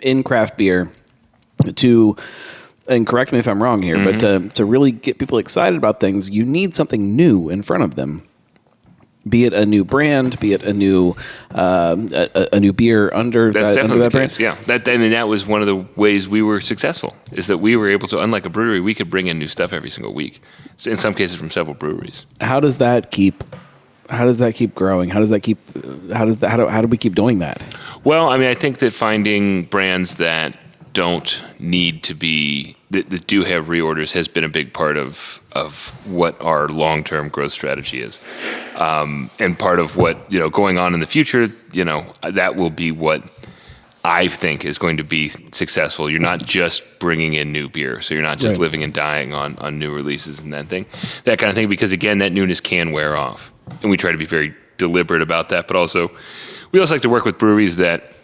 in craft beer and correct me if I'm wrong here, but to really get people excited about things, you need something new in front of them. Be it a new brand, be it a new beer under That's that, definitely under that the brand. case. Yeah, that was one of the ways we were successful. Is that we were able to, unlike a brewery, we could bring in new stuff every single week. In some cases, from several breweries. How does that keep growing? How do we keep doing that? Well, I mean, I think that finding brands that don't need to be that do have reorders has been a big part of what our long-term growth strategy is, and part of what going on in the future. That will be what I think is going to be successful. You're not just bringing in new beer, so you're not just living and dying on new releases and that kind of thing. Because again, that newness can wear off, and we try to be very deliberate about that. But also, we also like to work with breweries that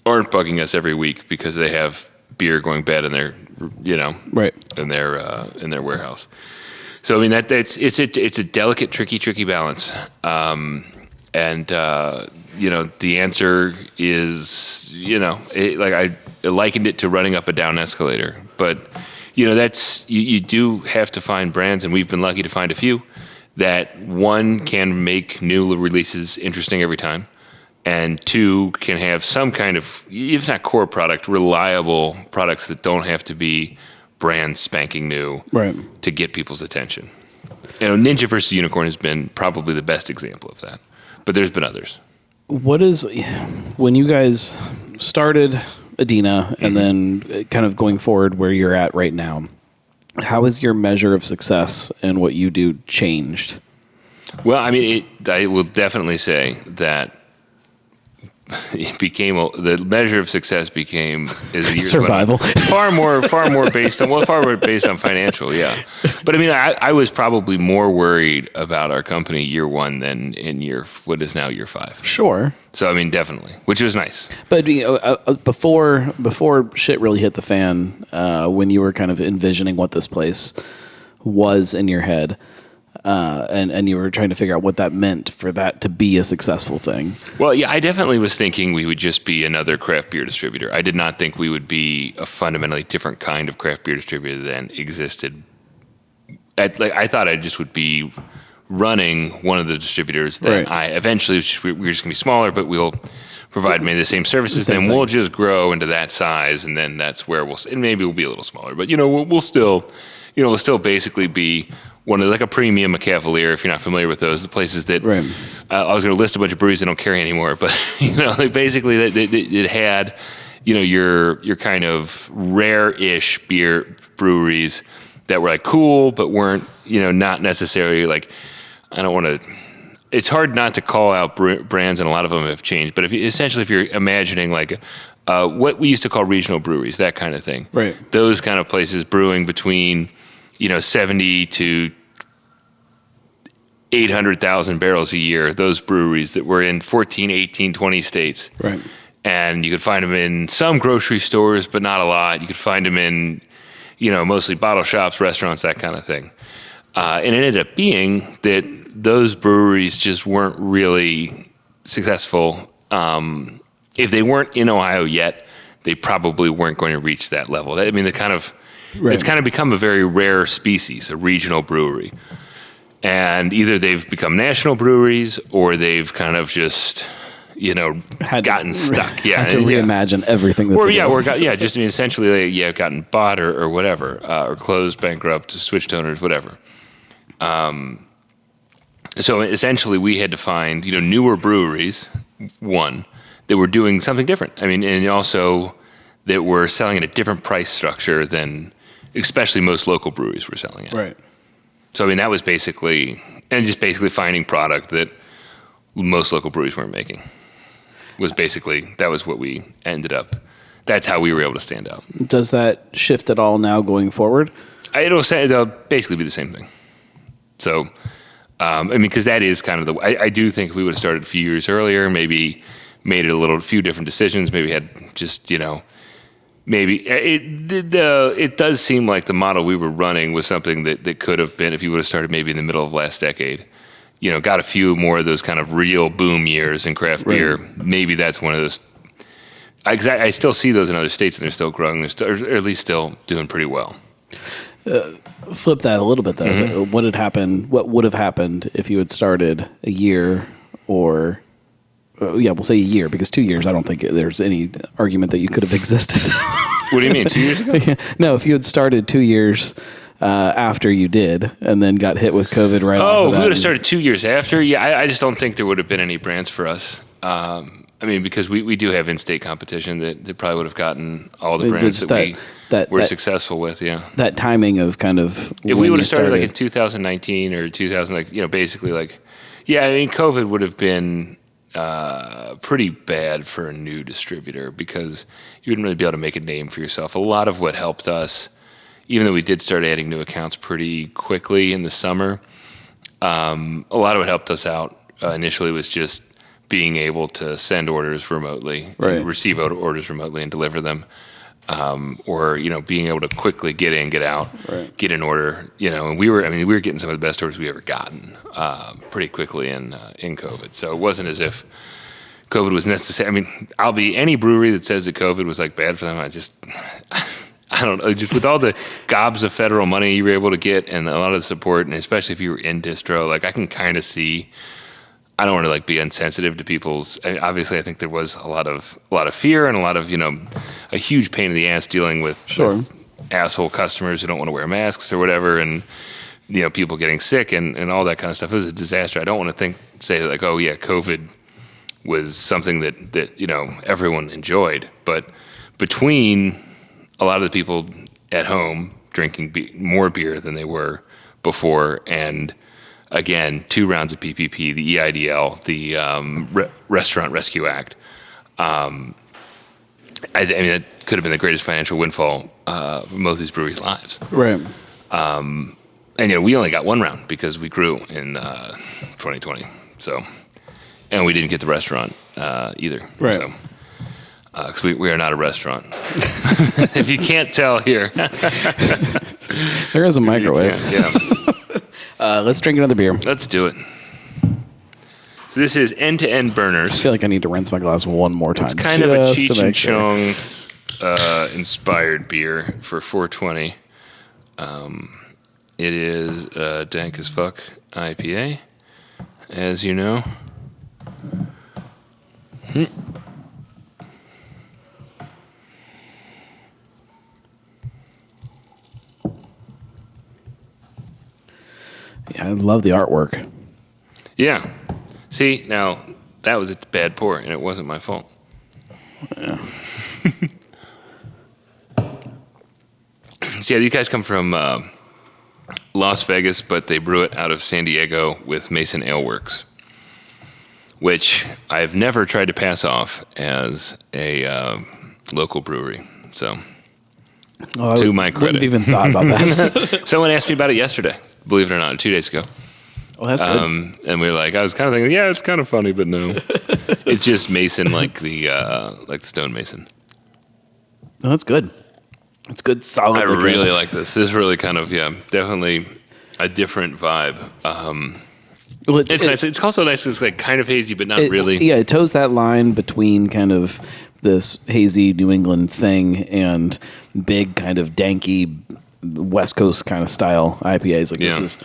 aren't bugging us every week because they have beer going bad in their, in their warehouse. So I mean it's a delicate, tricky balance. And the answer is, I likened it to running up a down escalator. But you do have to find brands, and we've been lucky to find a few that one can make new releases interesting every time. And two, can have some kind of, if not core product, reliable products that don't have to be brand spanking new to get people's attention. Ninja versus Unicorn has been probably the best example of that, but there's been others. When you guys started Adena and then kind of going forward where you're at right now, how has your measure of success and what you do changed? Well, I mean, I will definitely say that the measure of success became as the years survival went on, far more based on financial. Yeah, but I mean, I was probably more worried about our company year one than in what is now year 5. Sure. So I mean, definitely, which was nice. But before shit really hit the fan, when you were kind of envisioning what this place was in your head. And you were trying to figure out what that meant for that to be a successful thing. Well, yeah, I definitely was thinking we would just be another craft beer distributor. I did not think we would be a fundamentally different kind of craft beer distributor than existed. I thought I just would be running one of the distributors that eventually we're just going to be smaller, but we'll provide maybe the same services, and we'll just grow into that size, and then that's where and maybe we'll be a little smaller, but we'll still basically be one of like a premium, a Cavalier, if you're not familiar with those, the places that I was going to list a bunch of breweries that don't carry anymore, but basically it had your kind of rare-ish beer breweries that were like cool, but weren't not necessarily like, I don't want to. It's hard not to call out brands, and a lot of them have changed. But if you're imagining like what we used to call regional breweries, that kind of thing, those kind of places brewing between 70 to 800,000 barrels a year, those breweries that were in 14, 18, 20 states. Right. And you could find them in some grocery stores, but not a lot. You could find them in, mostly bottle shops, restaurants, that kind of thing. And it ended up being that those breweries just weren't really successful. If they weren't in Ohio yet, they probably weren't going to reach that level. It's kind of become a very rare species, a regional brewery. And either they've become national breweries or they've kind of just, gotten stuck. Yeah, had to reimagine everything. Essentially, gotten bought or whatever, or closed, bankrupt, switched owners, whatever. So essentially, we had to find newer breweries, one, that were doing something different. I mean, and also that were selling at a different price structure than, especially most local breweries were selling at. Right. So, I mean, that was basically finding product that most local breweries weren't making. That was what we ended up. That's how we were able to stand out. Does that shift at all now going forward? It'll basically be the same thing. So, because that is kind of I do think if we would have started a few years earlier, maybe made it a few different decisions, maybe had just, maybe it does seem like the model we were running was something that could have been, if you would have started maybe in the middle of last decade, got a few more of those kind of real boom years in craft beer. Maybe that's one of those. I still see those in other states, and they're still growing. They're still, or at least still doing pretty well. Flip that a little bit, though. What would have happened if you had started a year or... we'll say a year, because 2 years, I don't think there's any argument that you could have existed. What do you mean, 2 years ago? No, if you had started 2 years after you did, and then got hit with COVID right after Oh, if that, we would have started 2 years after? Yeah, I just don't think there would have been any brands for us. Because we do have in-state competition that probably would have gotten all the brands that we're successful with, yeah. That timing of kind of... If we would have started like in 2019 or 2000, basically COVID would have been... pretty bad for a new distributor, because you wouldn't really be able to make a name for yourself. A lot of what helped us, even though we did start adding new accounts pretty quickly in the summer, a lot of what helped us out initially was just being able to send orders remotely, receive orders remotely and deliver them, or being able to quickly get in, get out, get an order. And we were getting some of the best orders we ever gotten pretty quickly in COVID. So it wasn't as if COVID was necessary. I'll be any brewery that says that COVID was like bad for them. I don't know. Just with all the gobs of federal money you were able to get and a lot of the support, and especially if you were in distro, I can kind of see. I don't want to be insensitive to people's. Obviously, I think there was a lot of fear and a lot of a huge pain in the ass dealing with asshole customers who don't want to wear masks or whatever, and people getting sick and all that kind of stuff. It was a disaster. I don't want to say oh yeah, COVID was something that everyone enjoyed, but between a lot of the people at home drinking more beer than they were before, and again, 2 rounds of PPP, the EIDL, the Restaurant Rescue Act. That could have been the greatest financial windfall of most of these breweries' lives. Right. And we only got 1 round because we grew in 2020. So, and we didn't get the restaurant either. Right. So, because we are not a restaurant. If you can't tell here, there is a microwave. Yeah. Let's drink another beer. Let's do it. So this is End-to-End Burners. I feel like I need to rinse my glass one more time. It's kind of a Cheech and Chong inspired beer for 420. It is dank as fuck IPA, as you know. Yeah, I love the artwork. Yeah. See, now, that was a bad pour, and it wasn't my fault. Yeah. So, yeah, these guys come from Las Vegas, but they brew it out of San Diego with Mason Ale Works, which I've never tried to pass off as a local brewery. So, to my credit. I wouldn't have even thought about that. Someone asked me about it yesterday, believe it or not, 2 days ago. Oh, that's good. And we were like, I was kind of thinking, yeah, it's kind of funny, but no. It's just Mason like the Stone Mason. Oh, that's good. It's good, solid. I really like this. This is really kind of, definitely a different vibe. Well, it's nice. It's also nice. It's kind of hazy, but not really. Yeah, it toes that line between kind of this hazy New England thing and big kind of danky West Coast kind of style IPAs. This is.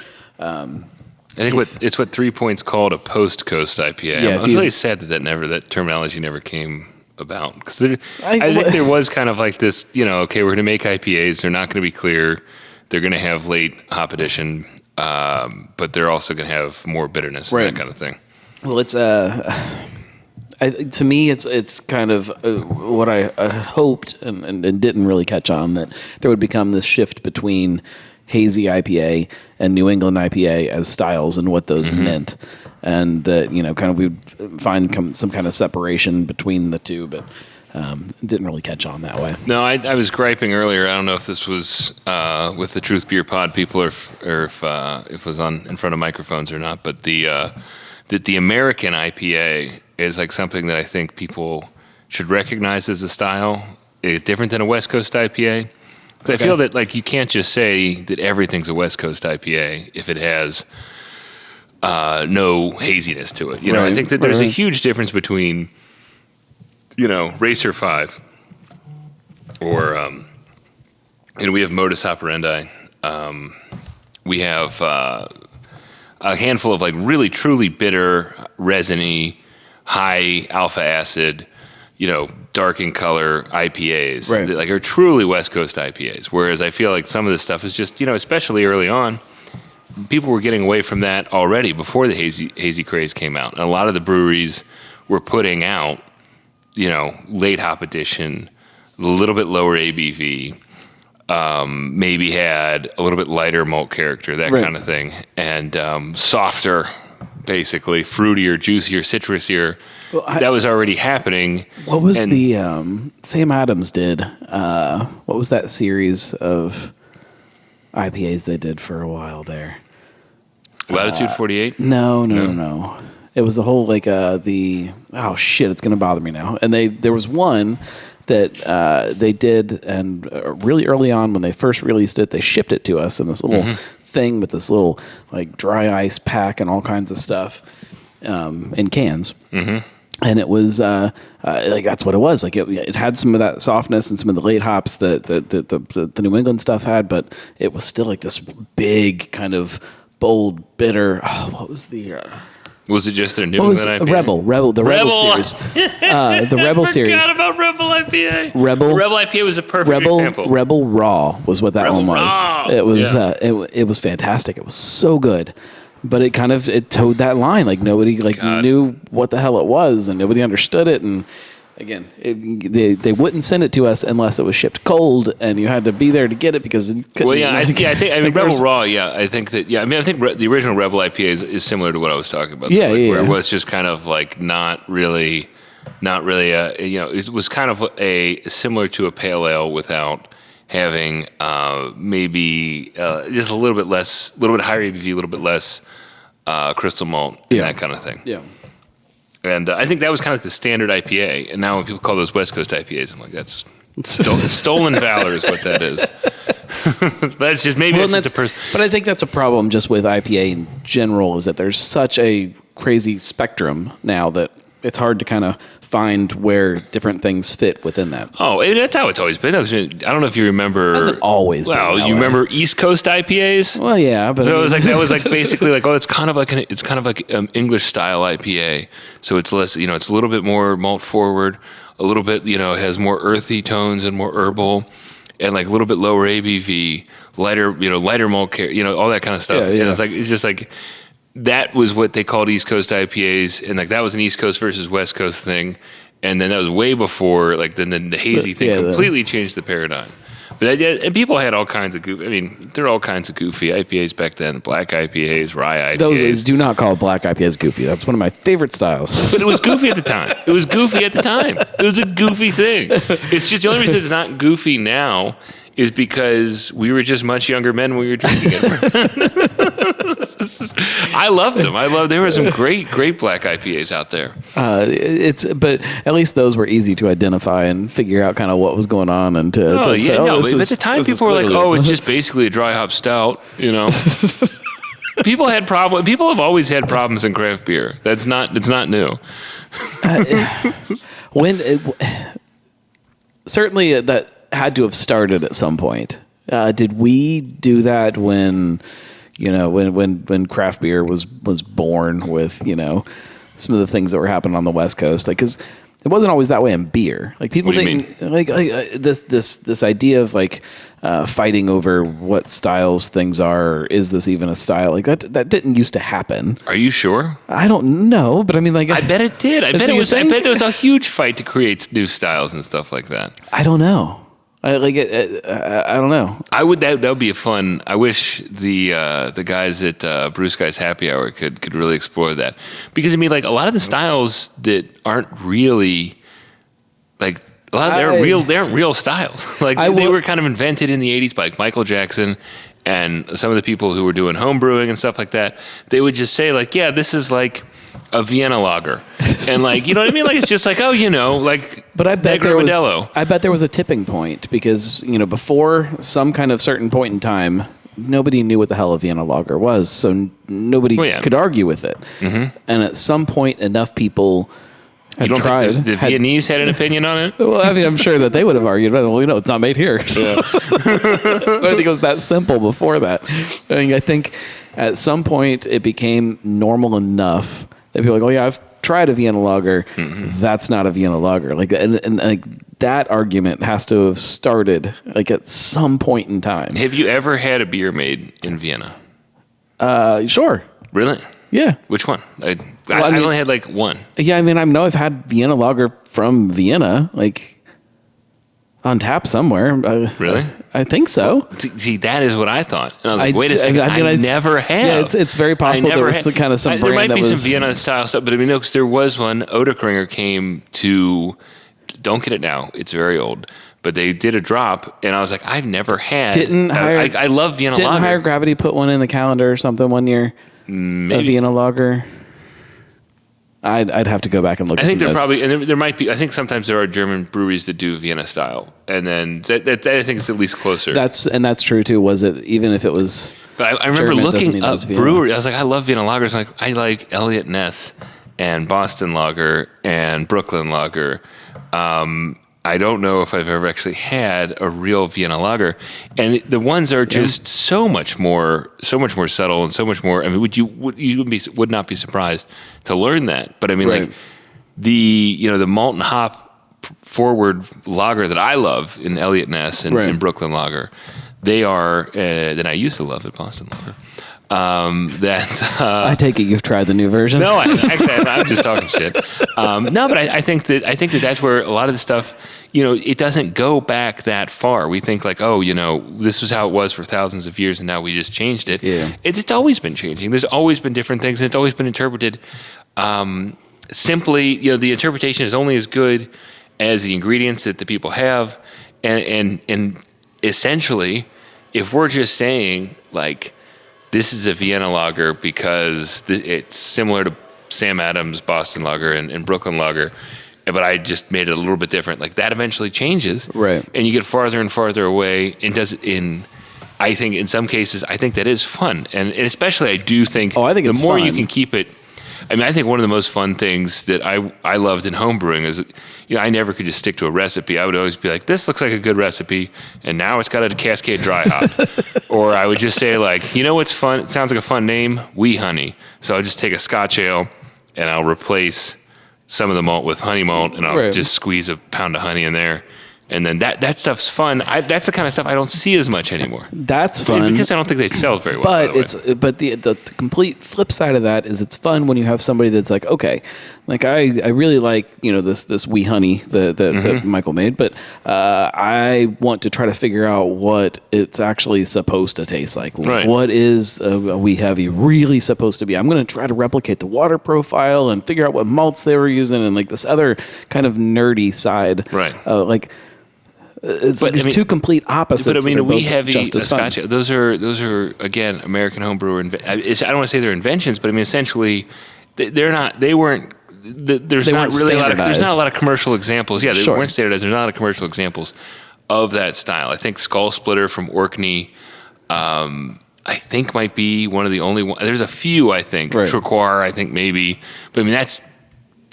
I think it's what 3 Points called a post coast IPA. Yeah, I'm really sad that terminology never came about, because I think there was kind of like this, okay, we're going to make IPAs. They're not going to be clear. They're going to have late hop addition, but they're also going to have more bitterness and that kind of thing. Well, it's to me, it's kind of what I hoped and didn't really catch on, that there would become this shift between hazy IPA and New England IPA as styles and what those meant, and that kind of we'd find some kind of separation between the two, but didn't really catch on that way. No, I was griping earlier. I don't know if this was with the Truth Beer Pod people or if it was in front of microphones or not, but the American IPA is something that I think people should recognize as a style. It's different than a West Coast IPA. I feel that you can't just say that everything's a West Coast IPA if it has no haziness to it. I think that there's a huge difference between, Racer 5 or, we have Modus Operandi. We have a handful of like really truly bitter, resiny, high alpha acid, dark in color IPAs that like are truly West Coast IPAs. Whereas I feel like some of this stuff is just, especially early on, people were getting away from that already before the hazy craze came out. And a lot of the breweries were putting out, late hop edition, a little bit lower ABV, maybe had a little bit lighter malt character, that kind of thing, and softer, basically, fruitier, juicier, citrusier. Well, that was already happening. What was the Sam Adams did? What was that series of IPAs they did for a while there? Latitude 48? No. It was the whole like oh shit, it's gonna bother me now. And there was one that they did, and really early on when they first released it, they shipped it to us in this little thing with this little like dry ice pack and all kinds of stuff in cans. And it was like that's what it was. Like it had some of that softness and some of the late hops that the New England stuff had, but it was still like this big kind of bold, bitter. Oh, what was the? Was it just their New England IPA? Rebel series. The Rebel series. I forgot about Rebel IPA. The Rebel IPA was a perfect example. Rebel Raw was what that one was. Raw. It was it was fantastic. It was so good. But it kind of towed that line. Like nobody knew what the hell it was, and nobody understood it. And again, they wouldn't send it to us unless it was shipped cold, and you had to be there to get it because. I think Rebel Raw. I think the original Rebel IPA is similar to what I was talking about. Where it was just kind of like not really. It was kind of similar to a pale ale without having maybe just a little bit higher ABV, a little bit less crystal malt, and that kind of thing. Yeah. And I think that was kind of like the standard IPA. And now when people call those West Coast IPAs, I'm like, that's stolen valor is what that is. That's just maybe that's the person. But I think that's a problem just with IPA in general, is that there's such a crazy spectrum now that it's hard to kind of find where different things fit within that. Oh, that's how it's always been. I don't know if you remember. It hasn't always been. Well, you remember East Coast IPAs? Well, yeah, but so that was like basically like, it's kind of like English style IPA. So it's less, it's a little bit more malt forward, a little bit, it has more earthy tones and more herbal, and like a little bit lower ABV, lighter malt, all that kind of stuff. Yeah. And it's just like. That was what they called East Coast IPAs, and like that was an East Coast versus West Coast thing, and then that was way before like then the hazy thing completely changed the paradigm. But and people had all kinds of goofy. I mean, there are all kinds of goofy IPAs back then: black IPAs, rye IPAs. Those do not call black IPAs goofy. That's one of my favorite styles. But it was goofy at the time. It was a goofy thing. It's just the only reason it's not goofy now is because we were just much younger men when we were drinking it. I loved them. There were some great black IPAs out there. But at least those were easy to identify and figure out kind of what was going on and but at the time people were like, it's just basically a dry hop stout, People had problems. People have always had problems in craft beer. It's not new. Certainly that had to have started at some point. Did we do that when craft beer was born with, some of the things that were happening on the West Coast? Like, cause it wasn't always that way in beer. Like people didn't like this idea of like, fighting over what styles things are. Is this even a style? Like that didn't used to happen. Are you sure? I don't know, but I mean, like, I bet it did. I bet there was a huge fight to create new styles and stuff like that. I don't know. I don't know. That would be a fun. I wish the guys at Bruce Guy's Happy Hour could really explore that, because I mean, like a lot of the styles that aren't really like they aren't real styles. Like they were kind of invented in the '80s by like Michael Jackson and some of the people who were doing home brewing and stuff like that. They would just say like, yeah, this is like a Vienna lager, and like, you know what I mean? Like it's just like, like. But I bet there was a tipping point, because before some kind of certain point in time, nobody knew what the hell a Vienna lager was, so nobody could argue with it. Mm-hmm. And at some point, enough people had tried. The Viennese had an opinion on it? Well, I mean, I'm sure that they would have argued, well, it's not made here. Yeah. I don't think it was that simple before that. I think at some point it became normal enough that people were like, I've tried a Vienna lager. Mm-hmm. That's not a Vienna lager. Like, and like that argument has to have started like at some point in time. Have you ever had a beer made in Vienna? Sure. Really? Yeah. Which one? I only had like one. Yeah, I mean, I know I've had Vienna lager from Vienna, like on tap somewhere. Really? I think so. See, that is what I thought. And I was like, wait a second, I never have. Yeah, it's very possible there was kind of some brand that was... There might be some Vienna style stuff, but I mean, no, because there was one. Oderkringer came to... Don't get it now. It's very old. But they did a drop, and I was like, I've never had... I love Vienna lager. Didn't Higher Gravity put one in the calendar or something one year? Maybe. A Vienna lager? I'd have to go back and look. I think there might be. I think sometimes there are German breweries that do Vienna style, and then that I think is at least closer. That's true too. Was it, even if it was? But I remember looking up brewery. I was like, I love Vienna lagers. I like Elliott Ness and Boston Lager and Brooklyn Lager. I don't know if I've ever actually had a real Vienna lager, and the ones are just so much more subtle and so much more. I mean, would not be surprised to learn that. But I mean, like the malt and hop forward lager that I love in Elliott Ness and Brooklyn Lager, they are that I used to love at Boston Lager. I take it you've tried the new version. No, I'm just talking shit. No, but I think that that's where a lot of the stuff, it doesn't go back that far. We think like, this was how it was for thousands of years, and now we just changed it. Yeah. It's always been changing. There's always been different things, and it's always been interpreted. Simply, the interpretation is only as good as the ingredients that the people have, and essentially, if we're just saying like, this is a Vienna lager because it's similar to Sam Adams Boston Lager and Brooklyn Lager, but I just made it a little bit different. Like that eventually changes, right? And you get farther and farther away. And I think in some cases, I think that is fun, and especially I do think. I think the more fun. You can keep it. I mean, I think one of the most fun things that I loved in homebrewing is, I never could just stick to a recipe. I would always be like, this looks like a good recipe, and now it's got a Cascade Dry Hop. Or I would just say like, what's fun? It sounds like a fun name, Wee Honey. So I'll just take a Scotch ale, and I'll replace some of the malt with honey malt, and I'll just squeeze a pound of honey in there. And then that stuff's fun. That's the kind of stuff I don't see as much anymore. That's fun because I don't think they sell it very well. But the complete flip side of that is it's fun when you have somebody that's like, okay, like I really like this Wee Honey that Michael made, but I want to try to figure out what it's actually supposed to taste like. Right. What is a Wee Heavy really supposed to be? I'm going to try to replicate the water profile and figure out what malts they were using and like this other kind of nerdy side. Right. It's two complete opposites. But I mean, Wee Heavy, Scotch, those are again American homebrewer. I don't want to say they're inventions, but I mean essentially, they're not. They weren't. There's not really a lot of. There's not a lot of commercial examples. Yeah, they weren't standardized. There's not a lot of commercial examples of that style. I think Skull Splitter from Orkney, I think might be one of the only ones. There's a few, I think. Trequar, I think maybe. But I mean,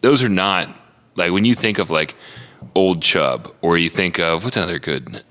those are not like when you think of like Old Chub, or you think of what's another good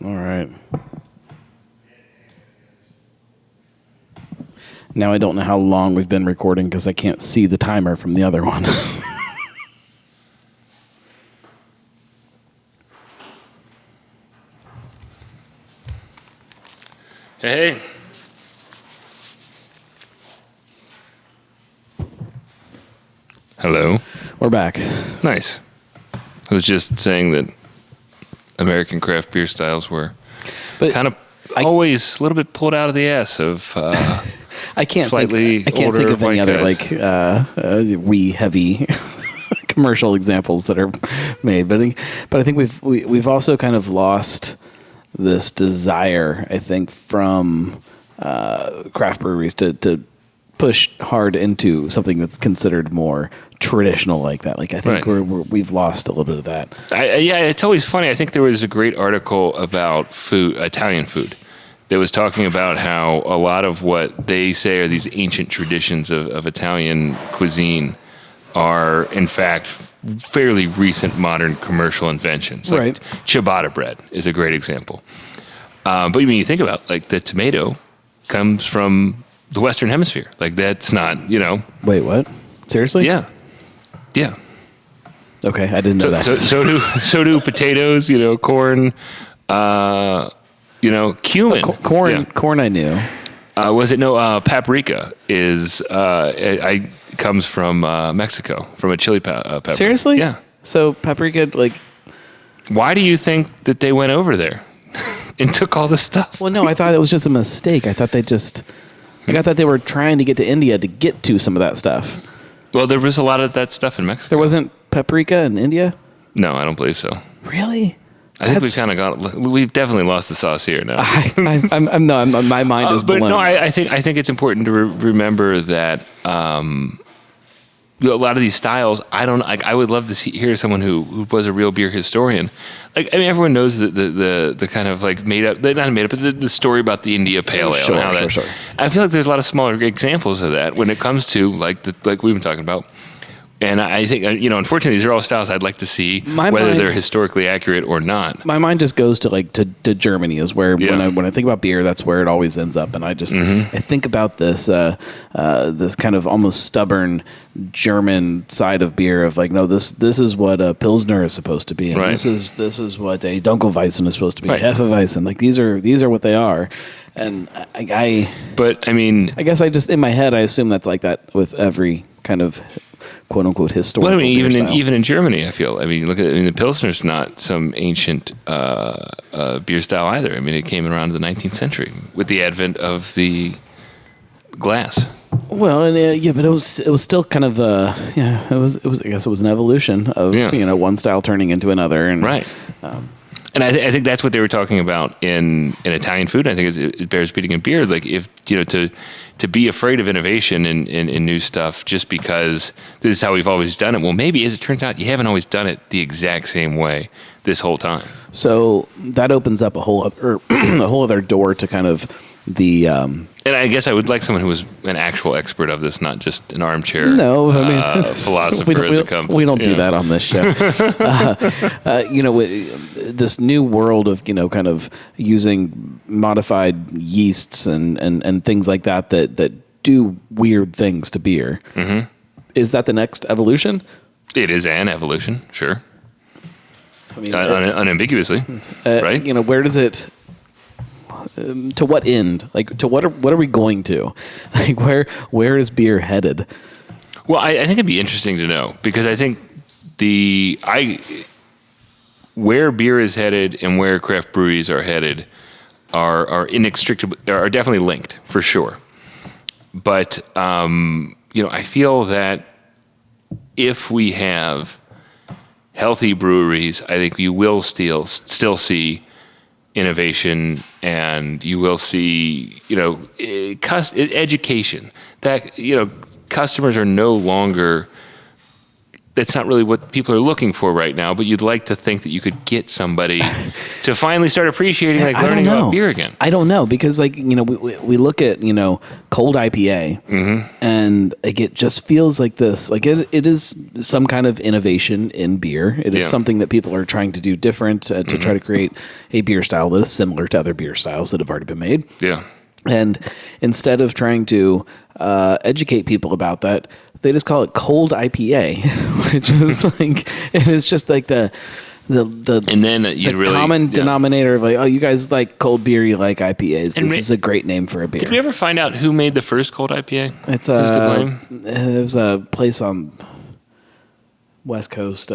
All right. Now I don't know how long we've been recording because I can't see the timer from the other one. Hey. Hello. We're back. Nice. I was just saying that American craft beer styles were kind of always a little bit pulled out of the ass of I can't slightly think of any other wee heavy commercial examples that are made, but I think we've also kind of lost this desire, I think, from craft breweries to push hard into something that's considered more traditional like that. Like I think we've lost a little bit of that. Yeah, it's always funny. I think there was a great article about food, Italian food, that was talking about how a lot of what they say are these ancient traditions of Italian cuisine are, in fact, fairly recent modern commercial inventions. Like ciabatta bread is a great example. But when you think about, like, the tomato comes from the Western Hemisphere. Like, that's not, Wait, what? Seriously? Yeah. Yeah. Okay, I didn't know that. So do potatoes, corn, cumin. Corn I knew. Paprika comes from Mexico, from a chili pepper. Seriously? Yeah. So paprika, like... Why do you think that they went over there and took all this stuff? Well, no, I thought it was just a mistake. I thought they were trying to get to India to get to some of that stuff. Well, there was a lot of that stuff in Mexico. There wasn't paprika in India? No, I don't believe so. Really? I think we've definitely lost the sauce here now. My mind is blown. But no, I think it's important to remember that a lot of these styles, I would love to hear someone who was a real beer historian. Like, I mean, everyone knows the kind of like made up, not made up, but the story about the India Pale Ale. Sure. I feel like there's a lot of smaller examples of that when it comes to like we've been talking about. And I think, unfortunately, these are all styles I'd like to see, whether they're historically accurate or not. My mind just goes to Germany is where when I think about beer, that's where it always ends up. And I just I think about this this kind of almost stubborn German side of beer of like, no, this is what a Pilsner is supposed to be, and this is what a Dunkelweizen is supposed to be, Hefeweizen. Like these are what they are. And I guess I just in my head I assume that's like that with every kind of quote unquote historical. Well, even in Germany, I feel. I mean, the Pilsner's not some ancient beer style either. I mean, it came around in the 19th century with the advent of the glass. Well, and but it was still kind of it was I guess it was an evolution of one style turning into another, and and I think that's what they were talking about in Italian food. I think it bears repeating in beer. Like if to be afraid of innovation in new stuff just because this is how we've always done it. Well, maybe as it turns out, you haven't always done it the exact same way this whole time. So that opens up a whole other door to kind of the. And I guess I would like someone who was an actual expert of this, not just an armchair philosopher. We don't do that on this show. This new world of kind of using modified yeasts and things like that do weird things to beer. Mm-hmm. Is that the next evolution? It is an evolution, sure. I mean, unambiguously, right? Where does it? To what end? Like, to what are we going to? Like, where is beer headed? Well, I think it'd be interesting to know, because I think where beer is headed and where craft breweries are headed are inextricably are definitely linked for sure. But I feel that if we have healthy breweries, I think you will still see innovation, and you will see, education that, customers are no longer, that's not really what people are looking for right now, but you'd like to think that you could get somebody to finally start appreciating, learning about beer again. I don't know, because we look at, cold IPA, and it just feels like this, it is some kind of innovation in beer. It is something that people are trying to do different to try to create a beer style that is similar to other beer styles that have already been made. Yeah. And instead of trying to educate people about that, they just call it cold IPA, which is like, it is just like the and then you really common denominator of like, oh, you guys like cold beer, you like IPAs. This is a great name for a beer. Did we ever find out who made the first cold IPA? It's Who's to blame? It was a place on West Coast,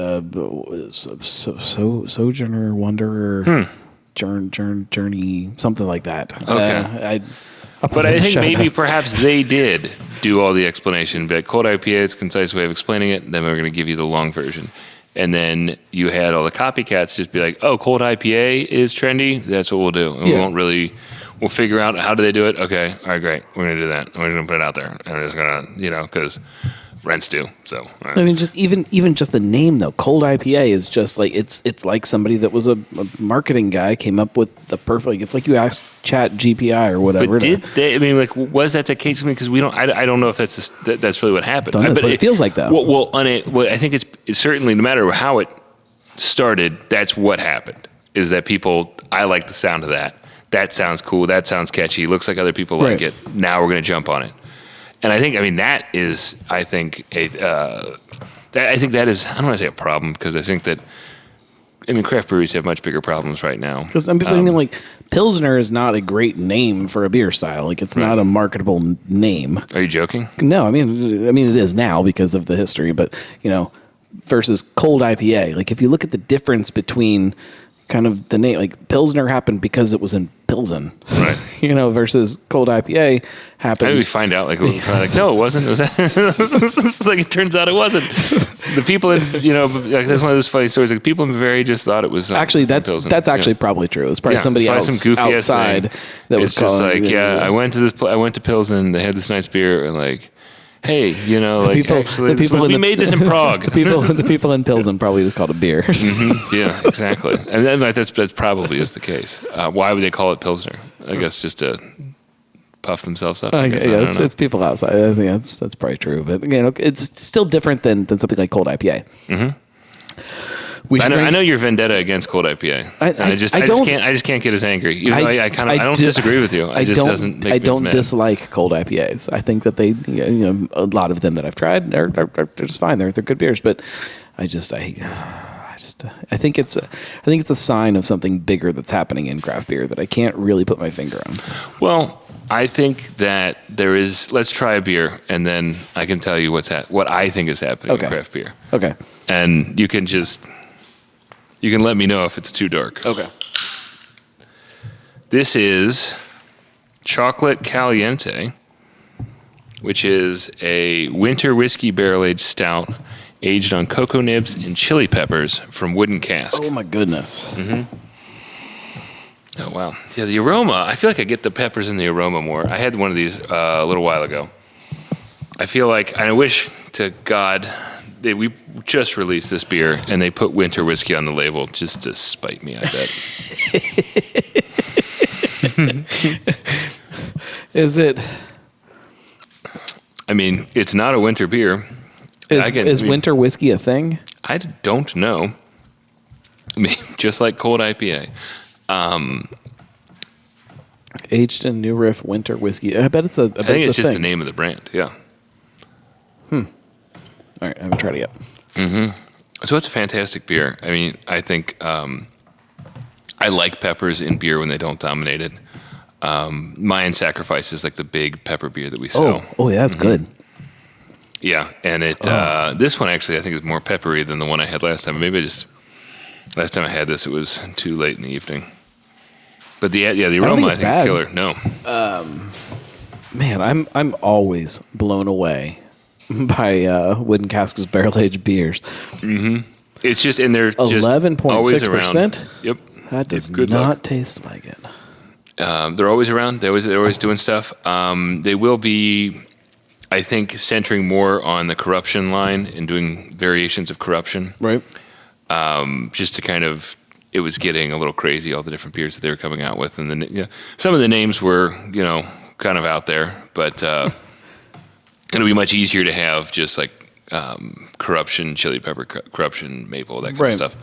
Sojourner, Wanderer, Journey, something like that. Okay. But I think maybe perhaps they did do all the explanation. But cold IPA is a concise way of explaining it. Then we're going to give you the long version. And then you had all the copycats just be like, oh, cold IPA is trendy. That's what we'll do. And we'll figure out how do they do it. Okay. All right, great. We're going to do that. We're going to put it out there. And we're just going to, because rents do. So I mean, just even just the name though, cold IPA is just like it's like somebody that was a marketing guy came up with the perfect. It's like you asked Chat GPI or whatever. But did they? I mean, like, was that the case? Because we don't. I don't know if that's really what happened. But it feels like that. Well, I think it's certainly no matter how it started. That's what happened. Is that people? I like the sound of that. That sounds cool. That sounds catchy. Looks like other people like it. Now we're going to jump on it. And I think that is, I think that is, I don't want to say a problem because I think that, craft breweries have much bigger problems right now. Because like Pilsner is not a great name for a beer style. Like it's not a marketable name. Are you joking? No, I mean it is now because of the history, but versus cold IPA. Like if you look at the difference between kind of the name, like Pilsner happened because it was in Pilsen, right? Versus cold IPA happens. Maybe we find out like no, it wasn't. It was it's like it turns out it wasn't. The people in like that's one of those funny stories. Like people in Bavaria just thought it was actually that's actually probably true. It was probably somebody else some goofy outside that was just like I went to Pilsen. They had this nice beer and like. Hey, we made this in Prague. the people in Pilsen probably just called it beer. Mm-hmm. Yeah, exactly. And then that's probably is the case. Why would they call it Pilsner? I guess just to puff themselves up. It's people outside. I think that's probably true. But it's still different than something like cold IPA. Mm-hmm. I know your vendetta against cold IPA. I just can't get as angry. Even though I don't disagree with you. I don't dislike cold IPAs. I think that they, a lot of them that I've tried are just fine. They're good beers, but I think it's a sign of something bigger that's happening in craft beer that I can't really put my finger on. Well, I think that there is. Let's try a beer, and then I can tell you what I think is happening in craft beer. Okay. And you can let me know if it's too dark. Okay. This is Chocolate Caliente, which is a winter whiskey barrel-aged stout aged on cocoa nibs and chili peppers from wooden cask. Oh, my goodness. Mm-hmm. Oh, wow. Yeah, the aroma, I feel like I get the peppers in the aroma more. I had one of these a little while ago. I feel like, and I wish to God... we just released this beer, and they put winter whiskey on the label just to spite me, I bet. Is it? It's not a winter beer. Is winter whiskey a thing? I don't know. Just like cold IPA. Aged in New Riff winter whiskey. I bet it's a I think it's just the name of the brand, yeah. All right, I haven't tried it yet. Mm-hmm. So it's a fantastic beer. I think I like peppers in beer when they don't dominate it. Mayan Sacrifice is like the big pepper beer that we sell. Oh yeah, that's good. Yeah, and this one actually I think is more peppery than the one I had last time. Last time I had this, it was too late in the evening. But the aroma I think is killer. No, man, I'm always blown away by Wooden Cask's barrel-aged beers. Mm-hmm. It's just, and they're 11.6%. Yep. That does not taste like it. They're always around. They're always doing stuff. They will be, I think, centering more on the corruption line and doing variations of corruption. Right. Just to kind of, it was getting a little crazy, all the different beers that they were coming out with. And then some of the names were, kind of out there, but it'll be much easier to have just like corruption, chili pepper, corruption, maple, that kind of stuff.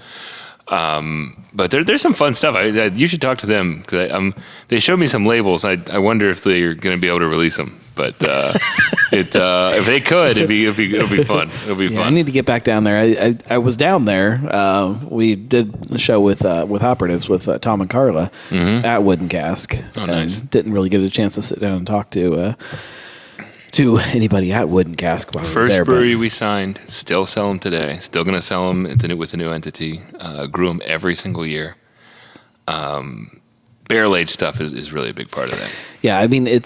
But there's some fun stuff. You should talk to them because they showed me some labels. I wonder if they're going to be able to release them. But if they could, it'd be fun. It'll be fun. I need to get back down there. I was down there. We did a show with operatives with Tom and Carla at Wooden Cask. Oh, nice. Didn't really get a chance to sit down and talk to anybody at Wooden Cask. While First we were there, brewery we signed, still sell them today. Still going to sell them with the new entity. Grew them every single year. Barrel aged stuff is really a big part of that. Yeah, I mean I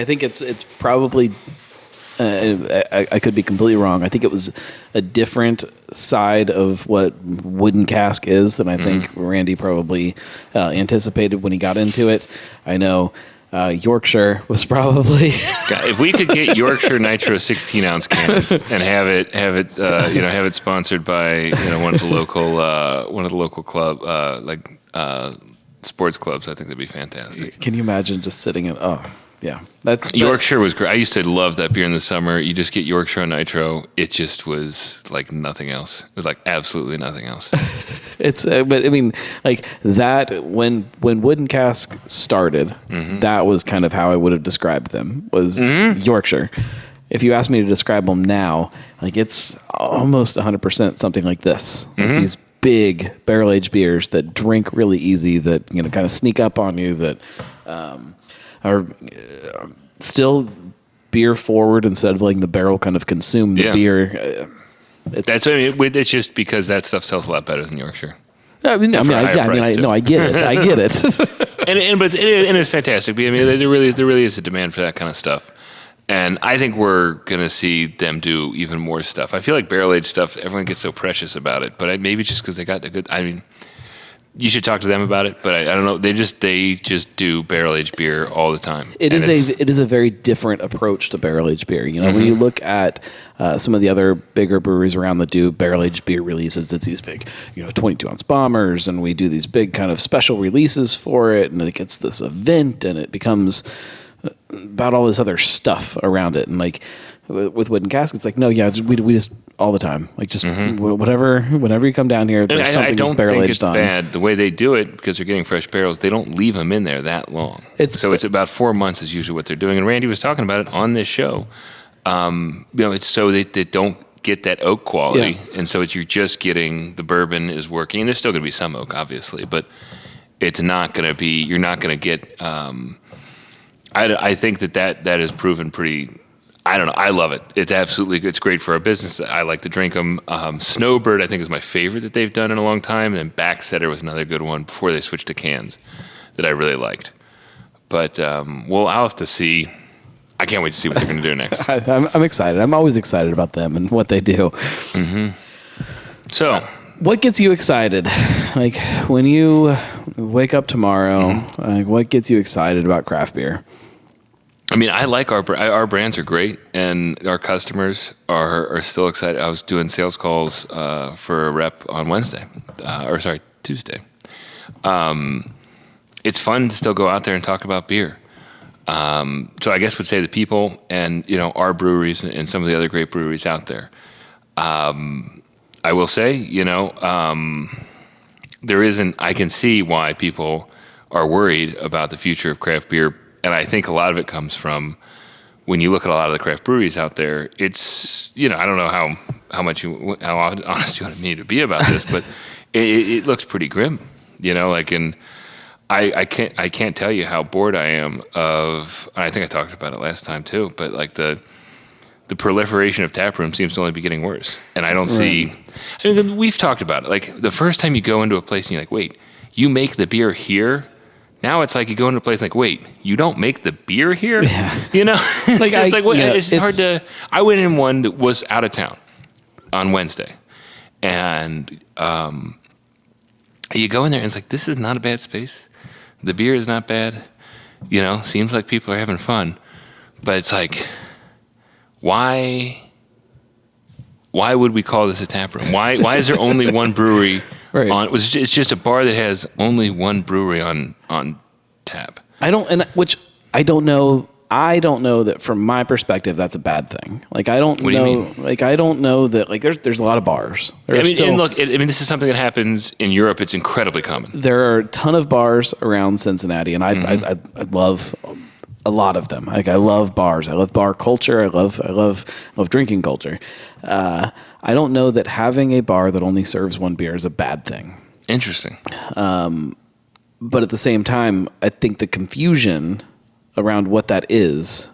think it's probably. I could be completely wrong. I think it was a different side of what Wooden Cask is than I think Randy probably anticipated when he got into it. I know Yorkshire was probably. If we could get Yorkshire Nitro 16-ounce cans and have it sponsored by one of the local club sports clubs, I think that'd be fantastic. Can you imagine just sitting in? Oh, yeah, Yorkshire was great. I used to love that beer in the summer. You just get Yorkshire on Nitro. It just was like nothing else. It was like absolutely nothing else. But I mean, like that when Wooden Cask started, that was kind of how I would have described them. Was Yorkshire. If you ask me to describe them now, like it's almost 100% something like this. Like these big barrel aged beers that drink really easy, that kind of sneak up on you, that are still beer forward instead of letting the barrel kind of consume the beer. That's what I mean. It's just because that stuff sells a lot better than Yorkshire. I get it. I get it. and it's fantastic. I mean, there really is a demand for that kind of stuff. And I think we're going to see them do even more stuff. I feel like barrel-aged stuff, everyone gets so precious about it. But maybe just because they got the good... I mean, you should talk to them about it. But I don't know. They just do barrel-aged beer all the time. It is a very different approach to barrel-aged beer. When you look at some of the other bigger breweries around that do barrel-aged beer releases, it's these big, 22-ounce bombers. And we do these big kind of special releases for it. And it gets this event and it becomes... about all this other stuff around it, and like with Wooden Cask, it's like we just all the time, like just whenever you come down here, there's something that's barrel aged on. I don't think it's bad the way they do it because they're getting fresh barrels. They don't leave them in there that long. It's about 4 months is usually what they're doing. And Randy was talking about it on this show. It's so they don't get that oak quality, and so you're just getting the bourbon is working. And there's still going to be some oak, obviously, but it's not going to be. You're not going to get. I think that has proven pretty. I don't know. I love it. It's great for our business. I like to drink them. Snowbird, I think, is my favorite that they've done in a long time. And Backsetter was another good one before they switched to cans that I really liked. But I'll have to see. I can't wait to see what they're going to do next. I'm excited. I'm always excited about them and what they do. So, what gets you excited? Like when you wake up tomorrow, what gets you excited about craft beer? I mean, I like our brands are great, and our customers are still excited. I was doing sales calls for a rep on Tuesday. It's fun to still go out there and talk about beer. So I guess would say the people and our breweries and some of the other great breweries out there. I will say, there isn't. I can see why people are worried about the future of craft beer. And I think a lot of it comes from when you look at a lot of the craft breweries out there. It's I don't know how honest you want me to be about this, but it looks pretty grim. And I can't tell you how bored I am of. I think I talked about it last time too. But like the proliferation of tap rooms seems to only be getting worse, and I don't see. I mean, we've talked about it. Like the first time you go into a place and you're like, wait, you make the beer here. Now it's like you go into a place like, wait, you don't make the beer here? Yeah. It's hard to. I went in one that was out of town on Wednesday, and you go in there and it's like, this is not a bad space. The beer is not bad. Seems like people are having fun, but it's like, why would we call this a tap room? Why is there only one brewery? Right. It's just a bar that has only one brewery on tap. I don't know I don't know that from my perspective that's a bad thing. Like I don't What do you mean? Like I don't know that like there's a lot of bars. I mean, and look, this is something that happens in Europe. It's incredibly common. There are a ton of bars around Cincinnati, and I love a lot of them. Like I love bars. I love bar culture. I love drinking culture. I don't know that having a bar that only serves one beer is a bad thing. Interesting. But at the same time, I think the confusion around what that is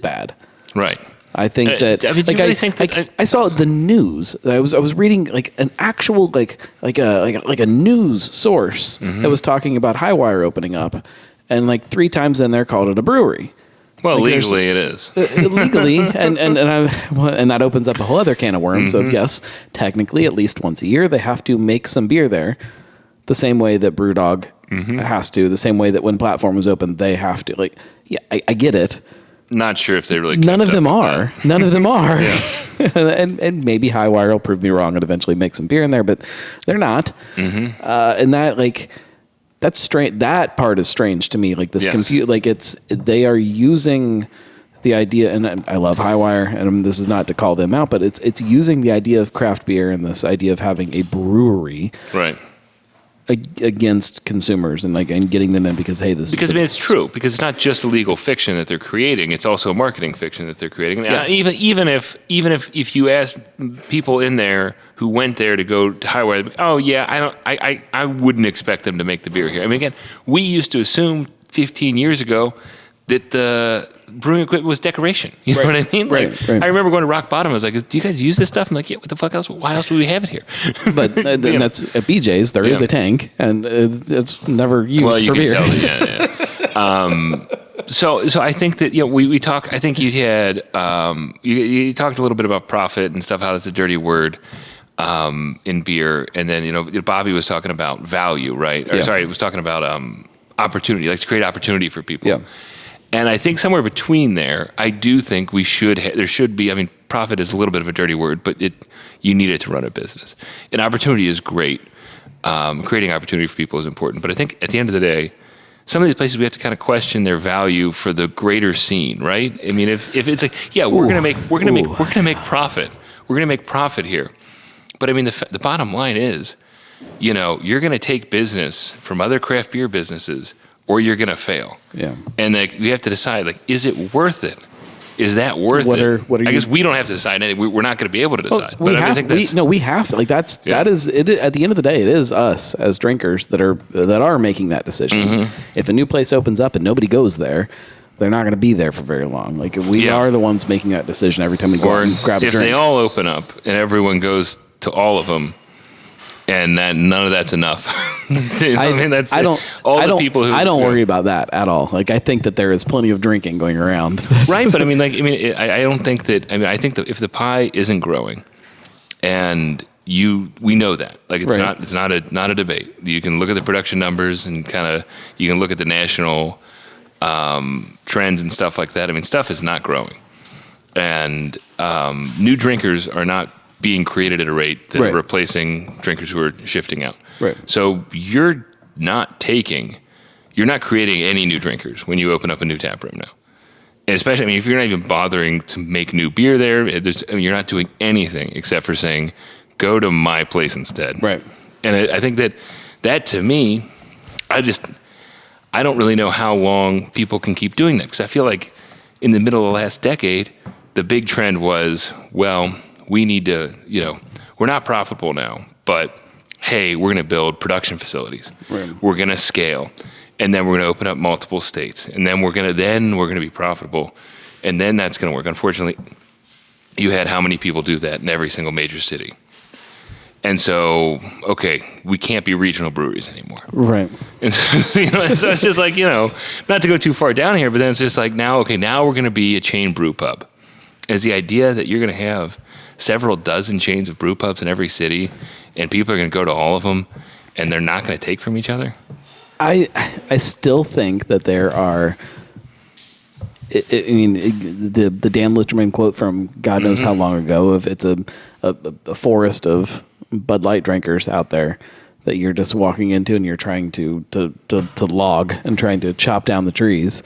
bad. Right. I think that. I mean, do you really think that? I saw the news. I was reading like an actual like a news source that was talking about Highwire opening up, and like 3 times in there called it a brewery. Well, like legally it is. Legally, and that opens up a whole other can of worms. Of yes, technically, at least once a year they have to make some beer there, the same way that BrewDog has to, the same way that when Platform was open they have to. Like, yeah, I get it. Not sure if they really. None of them are. None of them are. Yeah. and maybe Highwire will prove me wrong and eventually make some beer in there, but they're not. And that like that's strange. That part is strange to me. Like this like they are using the idea, and I love Highwire, and this is not to call them out, but it's using the idea of craft beer and this idea of having a brewery, right, against consumers and getting them in because hey, this because is I mean it's true, because it's not just a legal fiction that they're creating, it's also a marketing fiction that they're creating. Yes. Even if you ask people in there who went there to go to Highwire, oh yeah, I wouldn't expect them to make the beer here. I mean, again, we used to assume 15 years ago that the brewing equipment was decoration. You know what I mean? Like, right. I rember going to Rock Bottom. I was like, "Do you guys use this stuff?" I'm like, "Yeah." What the fuck else? Why else would we have it here? But that's at BJ's. There is a tank, and it's never used for beer. So I think that we talk. I think you had you talked a little bit about profit and stuff. How that's a dirty word in beer, and then Bobby was talking about value, right? Or sorry, he was talking about opportunity. Like to create opportunity for people. Yeah. And I think somewhere between there, I do think there should be. I mean, profit is a little bit of a dirty word, but you need it to run a business. And opportunity is great. Creating opportunity for people is important. But I think at the end of the day, some of these places we have to kind of question their value for the greater scene, right? I mean, if it's like, yeah, we're gonna make profit. We're gonna make profit here. But I mean, the bottom line is, you're gonna take business from other craft beer businesses, or you're going to fail. Yeah. And we have to decide, is it worth it? Is that worth it? I guess we don't have to decide anything. We're not going to be able to decide. We have to. That is it. At the end of the day, it is us as drinkers that are making that decision. If a new place opens up and nobody goes there, they're not going to be there for very long. We are the ones making that decision every time we go out and grab a drink. If they all open up and everyone goes to all of them, and none of that's enough. I don't worry about that at all. I think that there is plenty of drinking going around. Right, but I don't think that. I think that if the pie isn't growing, and we know that, it's not a debate. You can look at the production numbers and you can look at the national trends and stuff like that. I mean, stuff is not growing, and new drinkers are not being created at a rate that are replacing drinkers who are shifting out. Right. So you're not creating any new drinkers when you open up a new tap room now. And especially, if you're not even bothering to make new beer there, you're not doing anything except for saying, go to my place instead. Right. And I think that to me, I don't really know how long people can keep doing that, because I feel like in the middle of the last decade, the big trend was, we need to, we're not profitable now, but hey, we're going to build production facilities. Right. We're going to scale, and then we're going to open up multiple states, and then we're going to be profitable, and then that's going to work. Unfortunately, you had how many people do that in every single major city? And so, okay, we can't be regional breweries anymore. Right. And so, so it's just not to go too far down here, but then it's just now we're going to be a chain brew pub. Is the idea that you're going to have several dozen chains of brew pubs in every city, and people are going to go to all of them, and they're not going to take from each other? I still think that there are. The Dan Litterman quote from God knows how long ago of it's a forest of Bud Light drinkers out there that you're just walking into, and you're trying to log and trying to chop down the trees.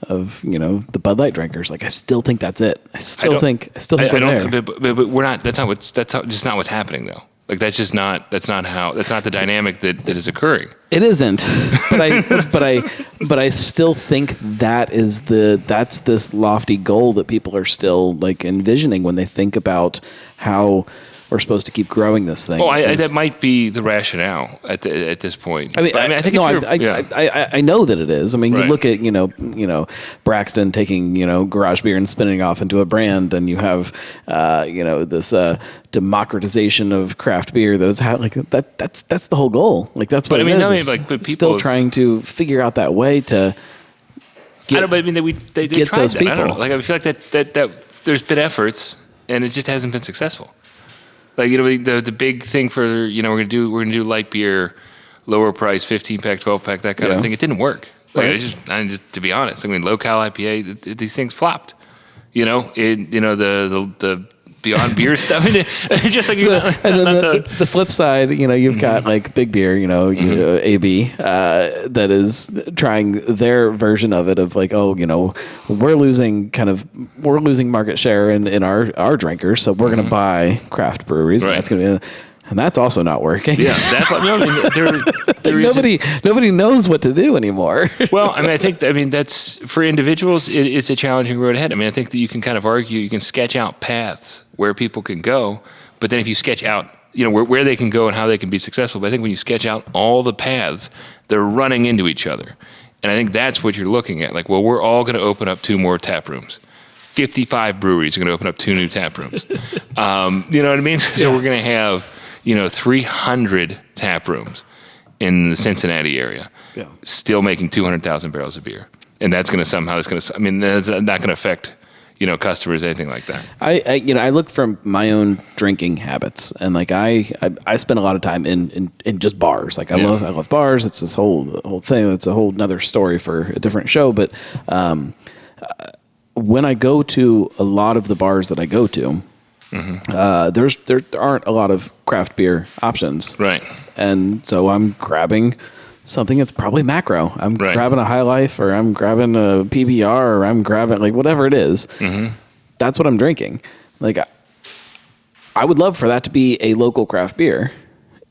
the Bud Light drinkers. Like I still think that's it. I still think we're there. But we're not. Just not what's happening though. Like that's not the dynamic that is occurring. It isn't, but I still think that's this lofty goal that people are still like envisioning when they think about how we're supposed to keep growing this thing. That might be the rationale at this point. I think I know that it is. I mean, you look at Braxton taking garage beer and spinning off into a brand, and you have this democratization of craft beer that is that's the whole goal. Like that's what it is. But people still trying to figure out that way to get. They get tried those that. people. I don't know. Like I feel like that there's been efforts, and it just hasn't been successful. Like the big thing for we're gonna do light beer, lower price, 15-pack, 12-pack, that kind of thing. It didn't work. Like just to be honest, low cal IPA, these things flopped. The Beyond Beer stuff. Just like the flip side, you've got like Big Beer, AB, that is trying their version of it of like, we're losing market share in our drinkers, so we're going to buy craft breweries. Right. And that's going to be. And that's also not working. Yeah, nobody knows what to do anymore. Well, I think that's for individuals. It's a challenging road ahead. I think that you can kind of argue, you can sketch out paths where people can go, but then if you sketch out, where they can go and how they can be successful. But I think when you sketch out all the paths, they're running into each other, and I think that's what you're looking at. Like, well, we're all going to open up 2 more tap rooms. 55 breweries are going to open up 2 new tap rooms. You know what I mean? So we're going to have 300 tap rooms in the Cincinnati area, still making 200,000 barrels of beer, and that's not going to affect customers, anything like that. I look from my own drinking habits, and like I spend a lot of time in just bars. Like I love bars. It's this whole thing. It's a whole nother story for a different show. But when I go to a lot of the bars that I go to. There aren't a lot of craft beer options. Right. And so I'm grabbing something that's probably macro. I'm grabbing a High Life, or I'm grabbing a PBR, or I'm grabbing like whatever it is. Mm-hmm. That's what I'm drinking. Like I would love for that to be a local craft beer,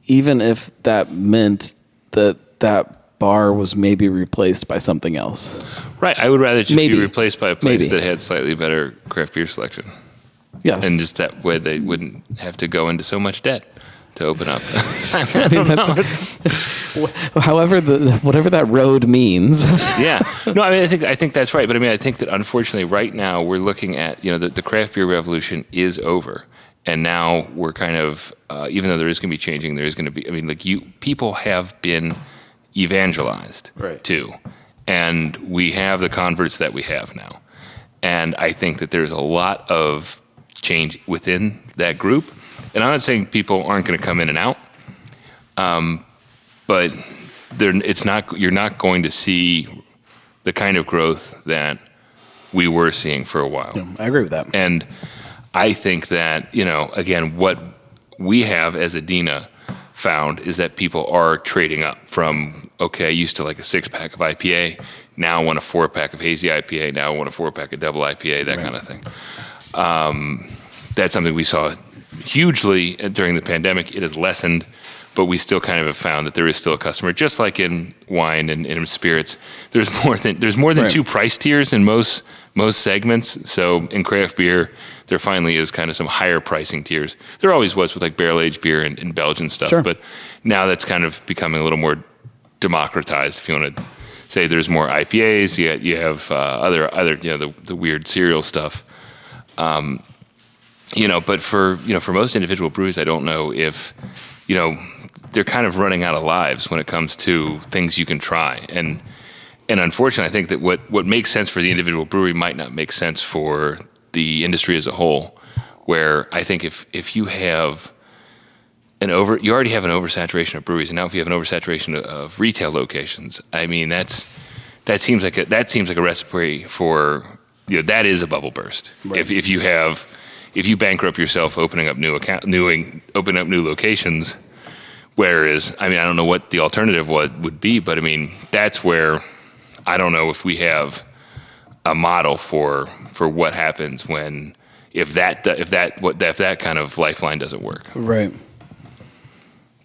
even if that meant that bar was maybe replaced by something else. Right. I would rather just be replaced by a place that had slightly better craft beer selection. Yes. And just that way they wouldn't have to go into so much debt to open up. However, whatever that road means. Yeah. No, I think that's right. But I think that unfortunately right now we're looking at, the craft beer revolution is over. And now we're kind of, even though there is going to be changing, there is going to be, people have been evangelized too. And we have the converts that we have now. And I think that there's a lot of change within that group, and I'm not saying people aren't going to come in and out, but you're not going to see the kind of growth that we were seeing for a while. Yeah, I agree with that. And I think that again, what we have as Adena found is that people are trading up from I used to like a 6-pack of IPA, now I want a 4-pack of hazy IPA, now I want a 4-pack of double IPA, that kind of thing. That's something we saw hugely during the pandemic. It has lessened, but we still kind of have found that there is still a customer, just like in wine and in spirits. There's more than 2 price tiers in most segments. So in craft beer, there finally is kind of some higher pricing tiers. There always was with like barrel aged beer and Belgian stuff, but now that's kind of becoming a little more democratized. If you want to say there's more IPAs, you have other the weird cereal stuff. But for most individual breweries, I don't know if, they're kind of running out of lives when it comes to things you can try. And unfortunately, I think that what makes sense for the individual brewery might not make sense for the industry as a whole, where I think if you have you already have an oversaturation of breweries, and now if you have an oversaturation of retail locations, that seems like a recipe for, that is a bubble burst. Right. If you bankrupt yourself opening up new locations, whereas I don't know what the alternative would be, but that's where I don't know if we have a model for what happens if that kind of lifeline doesn't work. Right.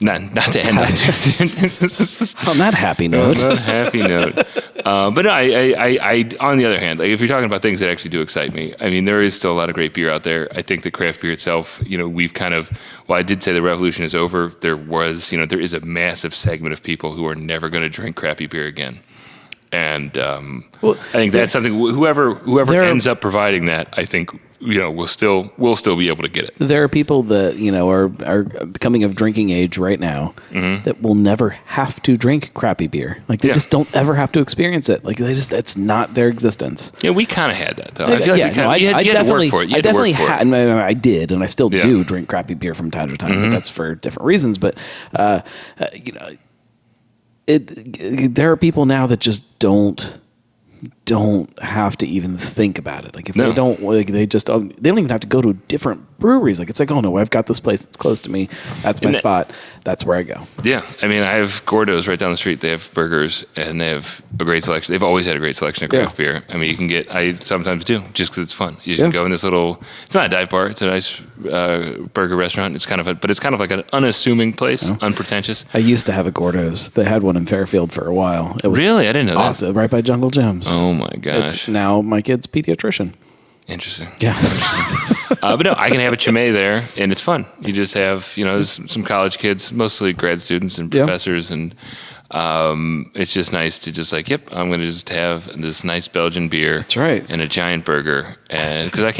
Not to end on that happy note. On that happy note. But no, I on the other hand, like if you're talking about things that actually do excite me, I mean, there is still a lot of great beer out there. I think the craft beer itself, we've kind of, while I did say the revolution is over, there is a massive segment of people who are never going to drink crappy beer again. And I think that's something, whoever ends up providing that, I think, we'll still be able to get it. There are people that, are becoming of drinking age right now that will never have to drink crappy beer. Like they just don't ever have to experience it. Like it's not their existence. Yeah, we kind of had that though. I feel like you had to work for it. I definitely had. I did, and I still do drink crappy beer from time to time, but that's for different reasons. But, there are people now that just don't have to even think about it. Like if they don't, like they don't even have to go to different breweries. Like it's like, oh no, I've got this place that's close to me. That's my spot. That's where I go. Yeah. I mean, I have Gordo's right down the street. They have burgers and they have a great selection. They've always had a great selection of craft beer. I mean, I sometimes do just because it's fun. You can go in this little, it's not a dive bar. It's a nice burger restaurant. It's kind of it's kind of like an unassuming place, unpretentious. I used to have a Gordo's. They had one in Fairfield for a while. It was really? I didn't know awesome, that. Right by Jungle Gyms. Oh my gosh. It's now my kid's pediatrician. Interesting. Yeah. But no, I can have a chimay there, and it's fun. You just have, there's some college kids, mostly grad students and professors, and it's just nice to just like, I'm going to just have this nice Belgian beer. That's right. And a giant burger, and because I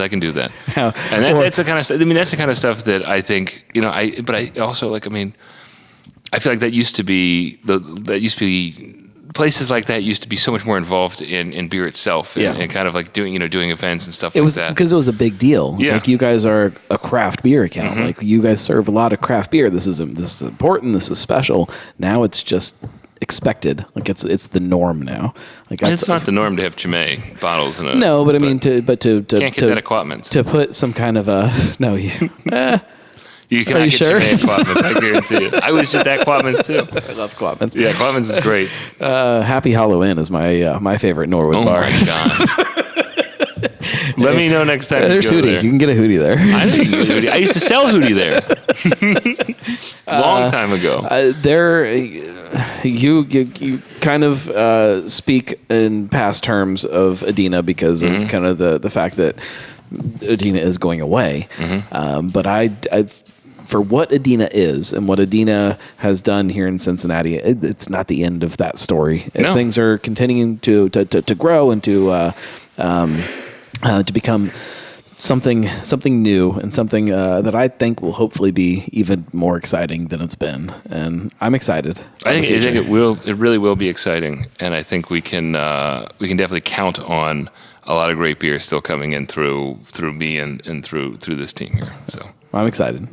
can do that. Yeah. And that's the kind of stuff. I mean, that's the kind of stuff that I think, But I also I feel like that used to be places like that used to be so much more involved in beer itself and kind of like doing events and stuff like that. Because it was a big deal. It's like you guys are a craft beer account. Like you guys serve a lot of craft beer. This is important. This is special. Now it's just expected. Like it's the norm now. Like it's not the norm to have chimay bottles in a. No, but I mean to can't get that at Quatman's. To put some kind of a You cannot get sure? Chimay at Quatman's, I guarantee you. I was just at Quatman's too. I love Quatman's. Yeah, Quatman's is great. Happy Halloween is my favorite Norwood bar. Oh my God. Let me know next time. There's Hootie. There. You can get a Hootie there. I didn't use Hootie. I used to sell Hootie there. Long time ago. You kind of speak in past terms of Adena because of kind of the fact that Adena is going away. But I've for what Adena is and what Adena has done here in Cincinnati, it's not the end of that story. No. Things are continuing to grow and to become something new and something that I think will hopefully be even more exciting than it's been. And I'm excited. I think it will. It really will be exciting, and I think we can definitely count on a lot of great beer still coming in through me and through this team here. So I'm excited.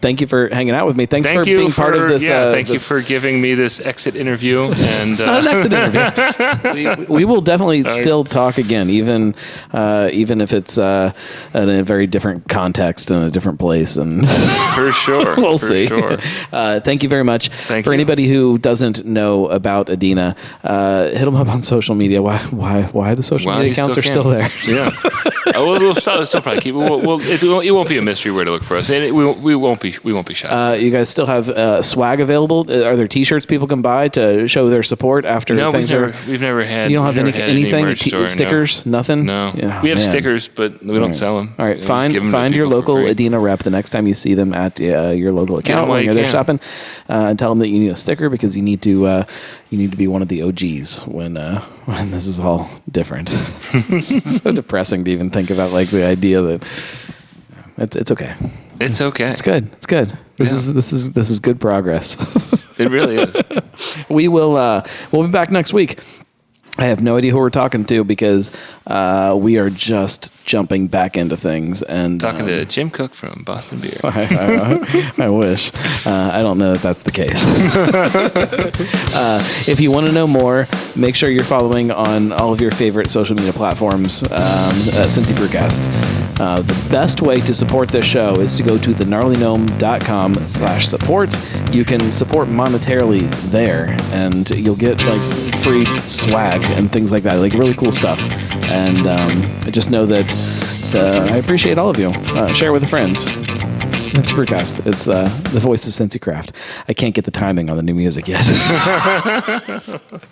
Thank you for hanging out with me. Thanks for being part of this. Thank you for giving me this exit interview. And it's not an exit interview. We will definitely still talk again, even if it's in a very different context and a different place. And for sure, we'll see. Sure. Thank you very much. For anybody who doesn't know about Adena, hit them up on social media. Why the social media accounts are still there? Yeah. We'll still probably keep it. It won't be a mystery where to look for us, and we won't be shy. You guys still have swag available? Are there T-shirts people can buy to show their support after things we've never had. You don't have anything? Stickers? No. Nothing? No. Yeah, we have stickers, but we don't sell them. All right, find your local Adena rep the next time you see them at your local account when you're there shopping, and tell them that you need a sticker because you need to be one of the OGs when this is all different. It's so depressing to even think about like the idea that it's okay. It's okay. It's good. It's good. This is good progress. It really is. We'll be back next week. I have no idea who we're talking to because we are just jumping back into things and talking to Jim Cook from Boston Beer. I wish. I don't know that that's the case. If you want to know more, make sure you're following on all of your favorite social media platforms. Cincy Brewcast. The best way to support this show is to go to thenarlygnome.com/support. You can support monetarily there, and you'll get like free swag and things like that, like really cool stuff. And I just know that I appreciate all of you. Share with a friend. Cincy Brewcast. It's the voice of Cincy Craft. I can't get the timing on the new music yet.